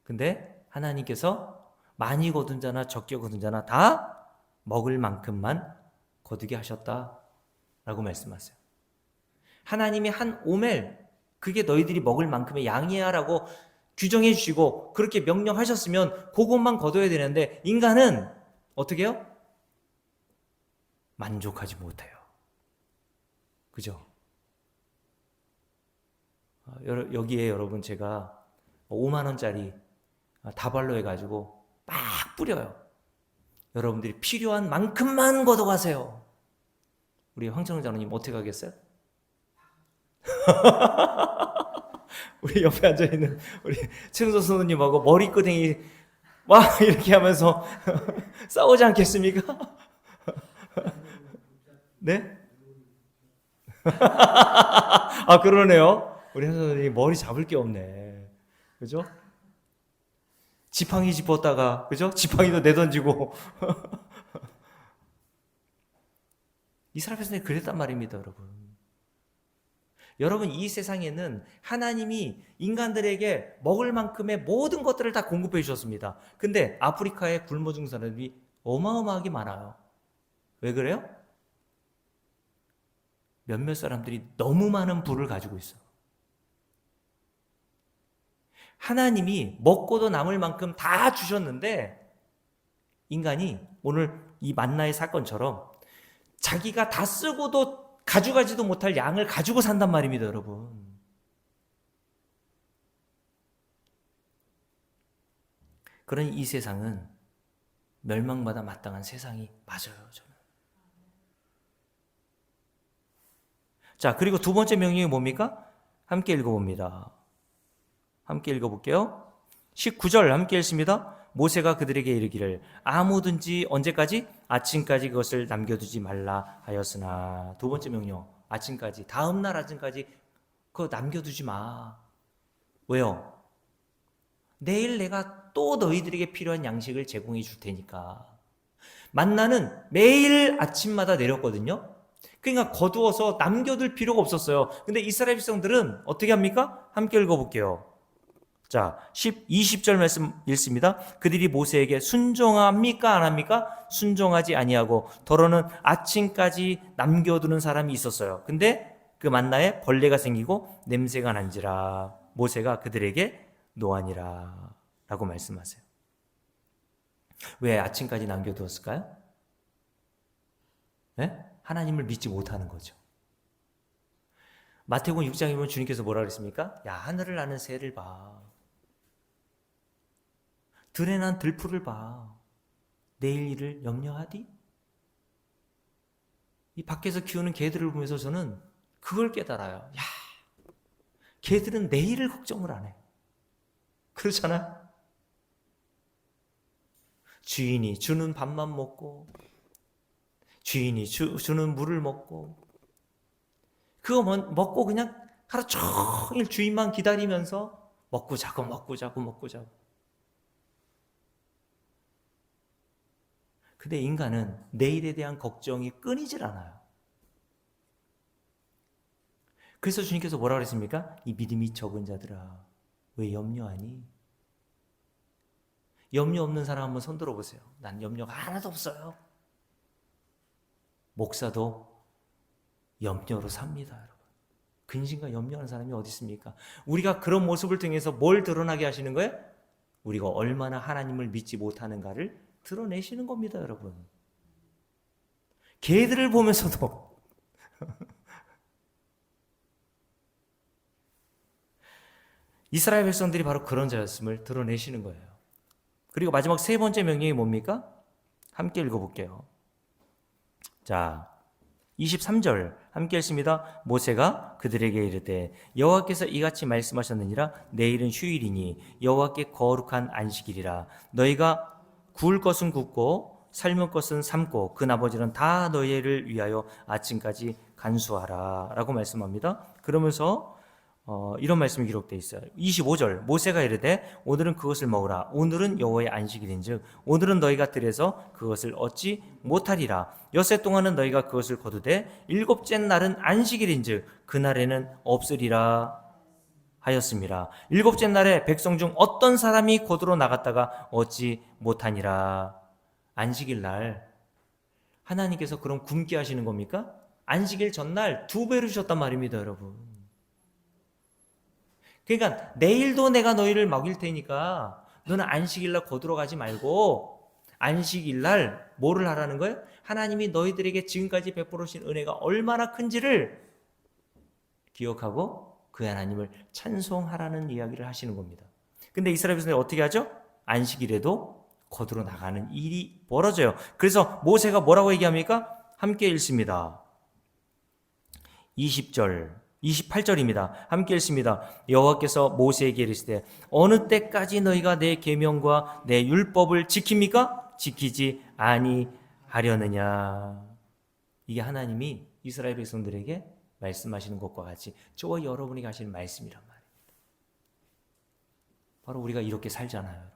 Speaker 1: 근데 하나님께서 많이 거둔 자나 적게 거둔 자나 다 먹을 만큼만 거두게 하셨다라고 말씀하세요. 하나님이 한 오멜, 그게 너희들이 먹을 만큼의 양이야 라고 규정해 주시고 그렇게 명령하셨으면 그것만 거둬야 되는데 인간은 어떻게 해요? 만족하지 못해요. 그죠? 여기에 여러분 제가 5만 원짜리 다발로 해가지고 막 뿌려요. 여러분들이 필요한 만큼만 걷어가세요. 우리 황정우 장로님 어떻게 하겠어요? 우리 옆에 앉아있는 우리 최은서 선우님하고 머리끄댕이 막 이렇게 하면서 싸우지 않겠습니까? 네? 아, 그러네요. 우리 선생님이 머리 잡을 게 없네. 그죠? 지팡이 짚었다가, 그죠? 지팡이도 내던지고. 이스라엘 백성이 그랬단 말입니다, 여러분. 여러분, 이 세상에는 하나님이 인간들에게 먹을 만큼의 모든 것들을 다 공급해 주셨습니다. 근데 아프리카에 굶어 죽는 사람이 어마어마하게 많아요. 왜 그래요? 몇몇 사람들이 너무 많은 부를 가지고 있어. 하나님이 먹고도 남을 만큼 다 주셨는데 인간이 오늘 이 만나의 사건처럼 자기가 다 쓰고도 가져가지도 못할 양을 가지고 산단 말입니다, 여러분. 그러니 이 세상은 멸망받아 마땅한 세상이 맞아요, 저는. 자, 그리고 두 번째 명령이 뭡니까? 함께 읽어봅니다. 함께 읽어볼게요. 19절 함께 읽습니다. 모세가 그들에게 이르기를 아무든지 언제까지? 아침까지 그것을 남겨두지 말라 하였으나. 두 번째 명령, 아침까지, 다음날 아침까지 그거 남겨두지 마. 왜요? 내일 내가 또 너희들에게 필요한 양식을 제공해 줄 테니까. 만나는 매일 아침마다 내렸거든요. 그러니까 거두어서 남겨둘 필요가 없었어요. 근데 이스라엘 백성들은 어떻게 합니까? 함께 읽어볼게요. 자, 20절 말씀 읽습니다. 그들이 모세에게 순종합니까? 안 합니까? 순종하지 아니하고 더러는 아침까지 남겨두는 사람이 있었어요. 근데 그 만나에 벌레가 생기고 냄새가 난지라 모세가 그들에게 노하니라 라고 말씀하세요. 왜 아침까지 남겨두었을까요? 네? 하나님을 믿지 못하는 거죠. 마태복음 6장에 보면 주님께서 뭐라 그랬습니까? 야, 하늘을 나는 새를 봐. 들에 난 들풀을 봐. 내일 일을 염려하디? 이 밖에서 키우는 개들을 보면서 저는 그걸 깨달아요. 야, 개들은 내일을 걱정을 안 해. 그렇잖아요? 주인이 주는 밥만 먹고 주인이 주는 물을 먹고 그거 먹고 그냥 하루 종일 주인만 기다리면서 먹고 자고 먹고 자고 먹고 자고. 근데 인간은 내일에 대한 걱정이 끊이질 않아요. 그래서 주님께서 뭐라 그랬습니까? 이 믿음이 적은 자들아 왜 염려하니? 염려 없는 사람 한번 손 들어보세요. 난 염려가 하나도 없어요. 목사도 염려로 삽니다, 여러분. 근심과 염려하는 사람이 어디 있습니까? 우리가 그런 모습을 통해서 뭘 드러나게 하시는 거예요? 우리가 얼마나 하나님을 믿지 못하는가를 드러내시는 겁니다, 여러분. 개들을 보면서도 이스라엘 백성들이 바로 그런 자였음을 드러내시는 거예요. 그리고 마지막 세 번째 명령이 뭡니까? 함께 읽어볼게요. 자, 23절 함께 읽습니다. 모세가 그들에게 이르되 여호와께서 이같이 말씀하셨느니라 내일은 휴일이니 여호와께 거룩한 안식일이라 너희가 구울 것은 굽고 삶을 것은 삶고 그 나머지는 다 너희를 위하여 아침까지 간수하라 라고 말씀합니다. 그러면서 이런 말씀이 기록되어 있어요. 25절 모세가 이르되 오늘은 그것을 먹으라. 오늘은 여호와의 안식일인즉 오늘은 너희가 들에서 그것을 얻지 못하리라. 엿새 동안은 너희가 그것을 거두되 일곱째 날은 안식일인즉 그날에는 없으리라 하였습니다. 일곱째 날에 백성 중 어떤 사람이 거두러 나갔다가 얻지 못하니라. 안식일 날 하나님께서 그럼 굶게 하시는 겁니까? 안식일 전날 2배로 주셨단 말입니다, 여러분. 그러니까 내일도 내가 너희를 먹일 테니까 너는 안식일날 거두러 가지 말고 안식일날 뭐를 하라는 거예요? 하나님이 너희들에게 지금까지 베풀어 주신 은혜가 얼마나 큰지를 기억하고 그 하나님을 찬송하라는 이야기를 하시는 겁니다. 근데 이스라엘 백성들이 어떻게 하죠? 안식일에도 거두러 나가는 일이 벌어져요. 그래서 모세가 뭐라고 얘기합니까? 함께 읽습니다. 20절 28절입니다. 함께 읽습니다. 여호와께서 모세에게 이르시되 어느 때까지 너희가 내 계명과 내 율법을 지킵니까? 지키지 아니하려느냐. 이게 하나님이 이스라엘 백성들에게 말씀하시는 것과 같이 저와 여러분에게 하시는 말씀이란 말입니다. 바로 우리가 이렇게 살잖아요.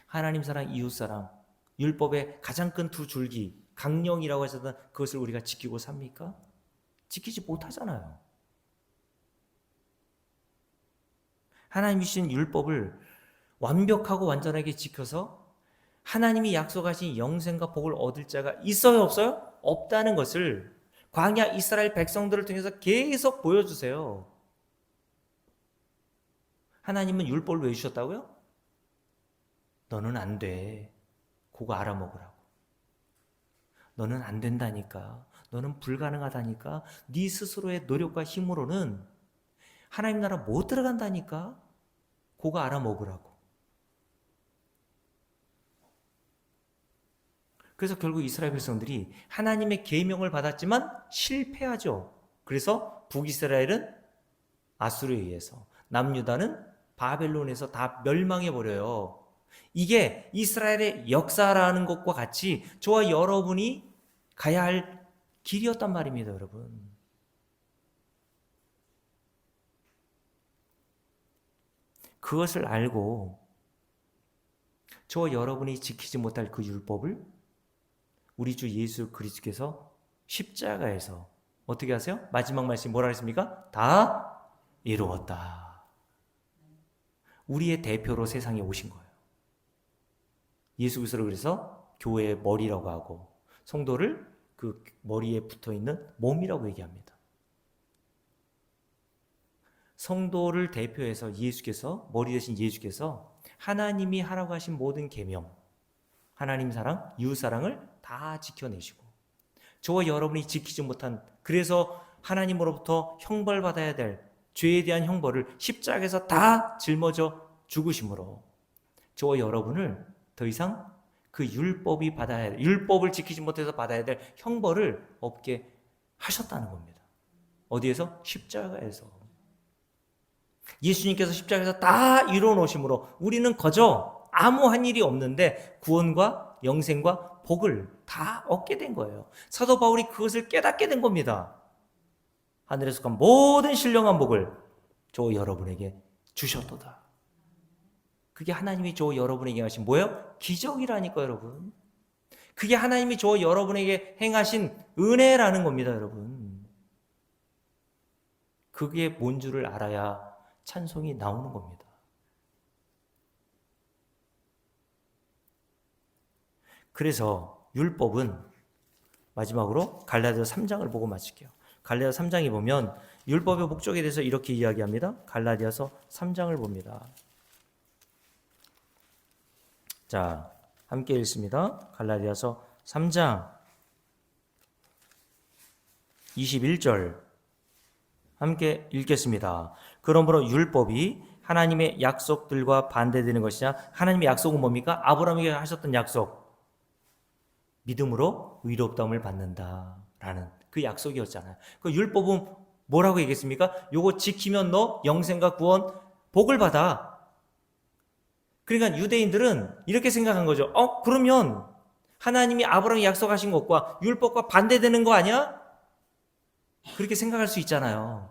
Speaker 1: 하나님 사랑, 이웃 사랑, 율법의 가장 큰 두 줄기, 강령이라고 하셨던 그것을 우리가 지키고 삽니까? 지키지 못하잖아요. 하나님이 주신 율법을 완벽하고 완전하게 지켜서 하나님이 약속하신 영생과 복을 얻을 자가 있어요, 없어요? 없다는 것을 광야 이스라엘 백성들을 통해서 계속 보여주세요. 하나님은 율법을 왜 주셨다고요? 너는 안 돼. 그거 알아먹으라고. 너는 안 된다니까. 너는 불가능하다니까. 네 스스로의 노력과 힘으로는 하나님 나라 못 들어간다니까. 그거 알아먹으라고. 그래서 결국 이스라엘 백성들이 하나님의 계명을 받았지만 실패하죠. 그래서 북이스라엘은 아수르에 의해서, 남유다는 바벨론에서 다 멸망해버려요. 이게 이스라엘의 역사라는 것과 같이 저와 여러분이 가야 할 길이었단 말입니다, 여러분. 그것을 알고 저와 여러분이 지키지 못할 그 율법을 우리 주 예수 그리스도께서 십자가에서 어떻게 하세요? 마지막 말씀이 뭐라 했습니까? 다 이루었다. 우리의 대표로 세상에 오신 거예요. 예수 그리스도를 그래서 교회의 머리라고 하고 성도를 그 머리에 붙어있는 몸이라고 얘기합니다. 성도를 대표해서 예수께서, 머리 대신 예수께서 하나님이 하라고 하신 모든 계명, 하나님 사랑, 이웃 사랑을 다 지켜내시고 저와 여러분이 지키지 못한, 그래서 하나님으로부터 형벌받아야 될 죄에 대한 형벌을 십자가에서 다 짊어져 죽으심으로 저와 여러분을 더 이상 그 율법이 받아야 될, 율법을 지키지 못해서 받아야 될 형벌을 없게 하셨다는 겁니다. 어디에서? 십자가에서. 예수님께서 십자가에서 다 이루어 놓으심으로 우리는 거저 아무한 일이 없는데 구원과 영생과 복을 다 얻게 된 거예요. 사도 바울이 그것을 깨닫게 된 겁니다. 하늘에서 속한 모든 신령한 복을 저 여러분에게 주셨도다. 그게 하나님이 저 여러분에게 하신 뭐예요? 기적이라니까, 여러분. 그게 하나님이 저 여러분에게 행하신 은혜라는 겁니다, 여러분. 그게 뭔 줄을 알아야 찬송이 나오는 겁니다. 그래서 율법은 마지막으로 갈라디아서 3장을 보고 마칠게요. 갈라디아서 3장에 보면 율법의 목적에 대해서 이렇게 이야기합니다. 갈라디아서 3장을 봅니다. 자, 함께 읽습니다. 갈라디아서 3장 21절 함께 읽겠습니다. 그러므로 율법이 하나님의 약속들과 반대되는 것이냐? 하나님의 약속은 뭡니까? 아브라함에게 하셨던 약속. 믿음으로 의롭다함을 받는다라는 그 약속이었잖아요. 그 율법은 뭐라고 얘기했습니까? 요거 지키면 너 영생과 구원, 복을 받아. 그러니까 유대인들은 이렇게 생각한 거죠. 그러면 하나님이 아브라함이 약속하신 것과 율법과 반대되는 거 아니야? 그렇게 생각할 수 있잖아요.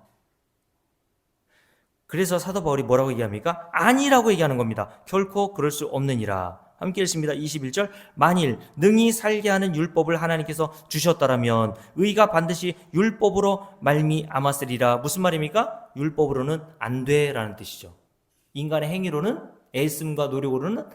Speaker 1: 그래서 사도 바울이 뭐라고 얘기합니까? 아니라고 얘기하는 겁니다. 결코 그럴 수 없느니라. 함께 읽습니다. 21절. 만일 능히 살게 하는 율법을 하나님께서 주셨다라면 의가 반드시 율법으로 말미암았으리라. 무슨 말입니까? 율법으로는 안 돼라는 뜻이죠. 인간의 행위로는, 애씀과 노력으로는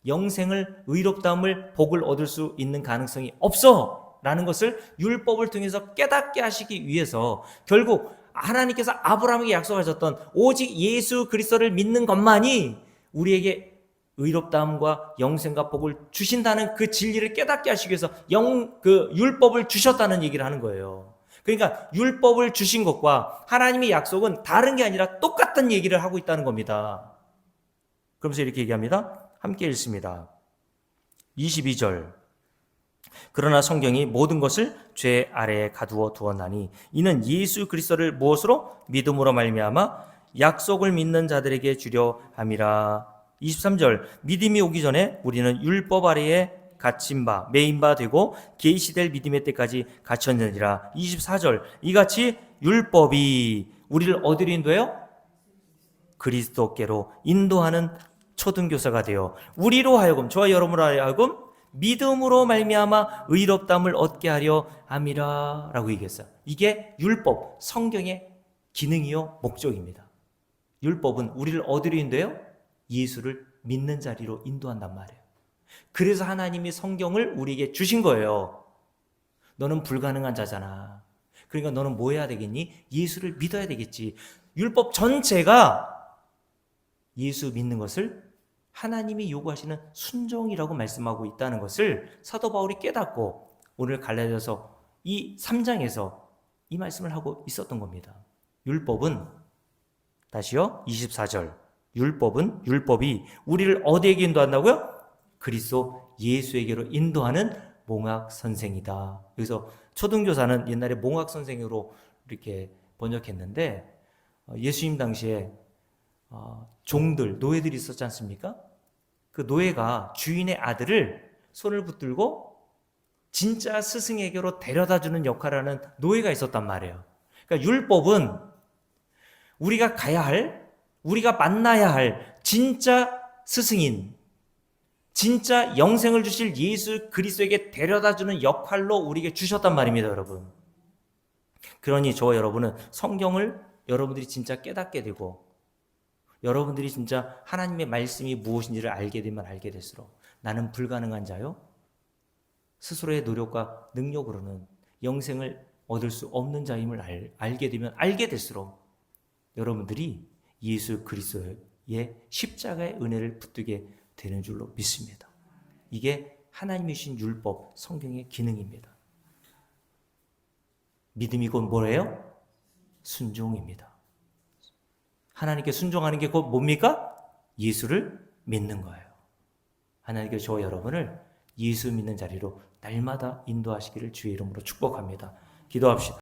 Speaker 1: 영생을, 의롭다함을, 복을 얻을 수 있는 가능성이 없어 라는 것을 율법을 통해서 깨닫게 하시기 위해서 결국 하나님께서 아브라함에게 약속하셨던 오직 예수 그리스도를 믿는 것만이 우리에게 의롭다함과 영생과 복을 주신다는 그 진리를 깨닫게 하시기 위해서 율법을 주셨다는 얘기를 하는 거예요. 그러니까 율법을 주신 것과 하나님의 약속은 다른 게 아니라 똑같은 얘기를 하고 있다는 겁니다. 그러면서 이렇게 얘기합니다. 함께 읽습니다. 22절. 그러나 성경이 모든 것을 죄 아래에 가두어 두었나니 이는 예수 그리스도를 무엇으로? 믿음으로 말미암아 약속을 믿는 자들에게 주려 함이라. 23절. 믿음이 오기 전에 우리는 율법 아래에 갇힌 바 매인 바 되고 계시될 믿음의 때까지 갇혔느니라. 24절 이같이 율법이 우리를 어디로 인도해요? 그리스도께로 인도하는 초등교사가 되어 우리로 하여금 저와 여러분으로 하여금 믿음으로 말미암아 의롭다함을 얻게 하려 함이라 라고 얘기했어요. 이게 율법, 성경의 기능이요 목적입니다. 율법은 우리를 어디로 인도해요? 예수를 믿는 자리로 인도한단 말이에요. 그래서 하나님이 성경을 우리에게 주신 거예요. 너는 불가능한 자잖아. 그러니까 너는 뭐 해야 되겠니? 예수를 믿어야 되겠지. 율법 전체가 예수 믿는 것을 하나님이 요구하시는 순종이라고 말씀하고 있다는 것을 사도 바울이 깨닫고 오늘 갈라디아서 이 3장에서 이 말씀을 하고 있었던 겁니다. 율법은 다시요 24절 율법이 우리를 어디에게 인도한다고요? 그리스도 예수에게로 인도하는 몽학 선생이다. 그래서 초등교사는 옛날에 몽학 선생으로 이렇게 번역했는데 예수님 당시에 종들, 노예들이 있었지 않습니까? 그 노예가 주인의 아들을 손을 붙들고 진짜 스승에게로 데려다주는 역할을 하는 노예가 있었단 말이에요. 그러니까 율법은 우리가 가야 할, 우리가 만나야 할 진짜 스승인, 진짜 영생을 주실 예수 그리스도에게 데려다주는 역할로 우리에게 주셨단 말입니다, 여러분. 그러니 저와 여러분은 성경을 여러분들이 진짜 깨닫게 되고 여러분들이 진짜 하나님의 말씀이 무엇인지를 알게 되면 알게 될수록 나는 불가능한 자요. 스스로의 노력과 능력으로는 영생을 얻을 수 없는 자임을 알게 되면 알게 될수록 여러분들이 예수 그리스도의 십자가의 은혜를 붙들게 되는 줄로 믿습니다. 이게 하나님이 주신 율법, 성경의 기능입니다. 믿음이 곧 뭐래요? 순종입니다. 하나님께 순종하는 게 곧 뭡니까? 예수를 믿는 거예요. 하나님께서 저와 여러분을 예수 믿는 자리로 날마다 인도하시기를 주의 이름으로 축복합니다. 기도합시다.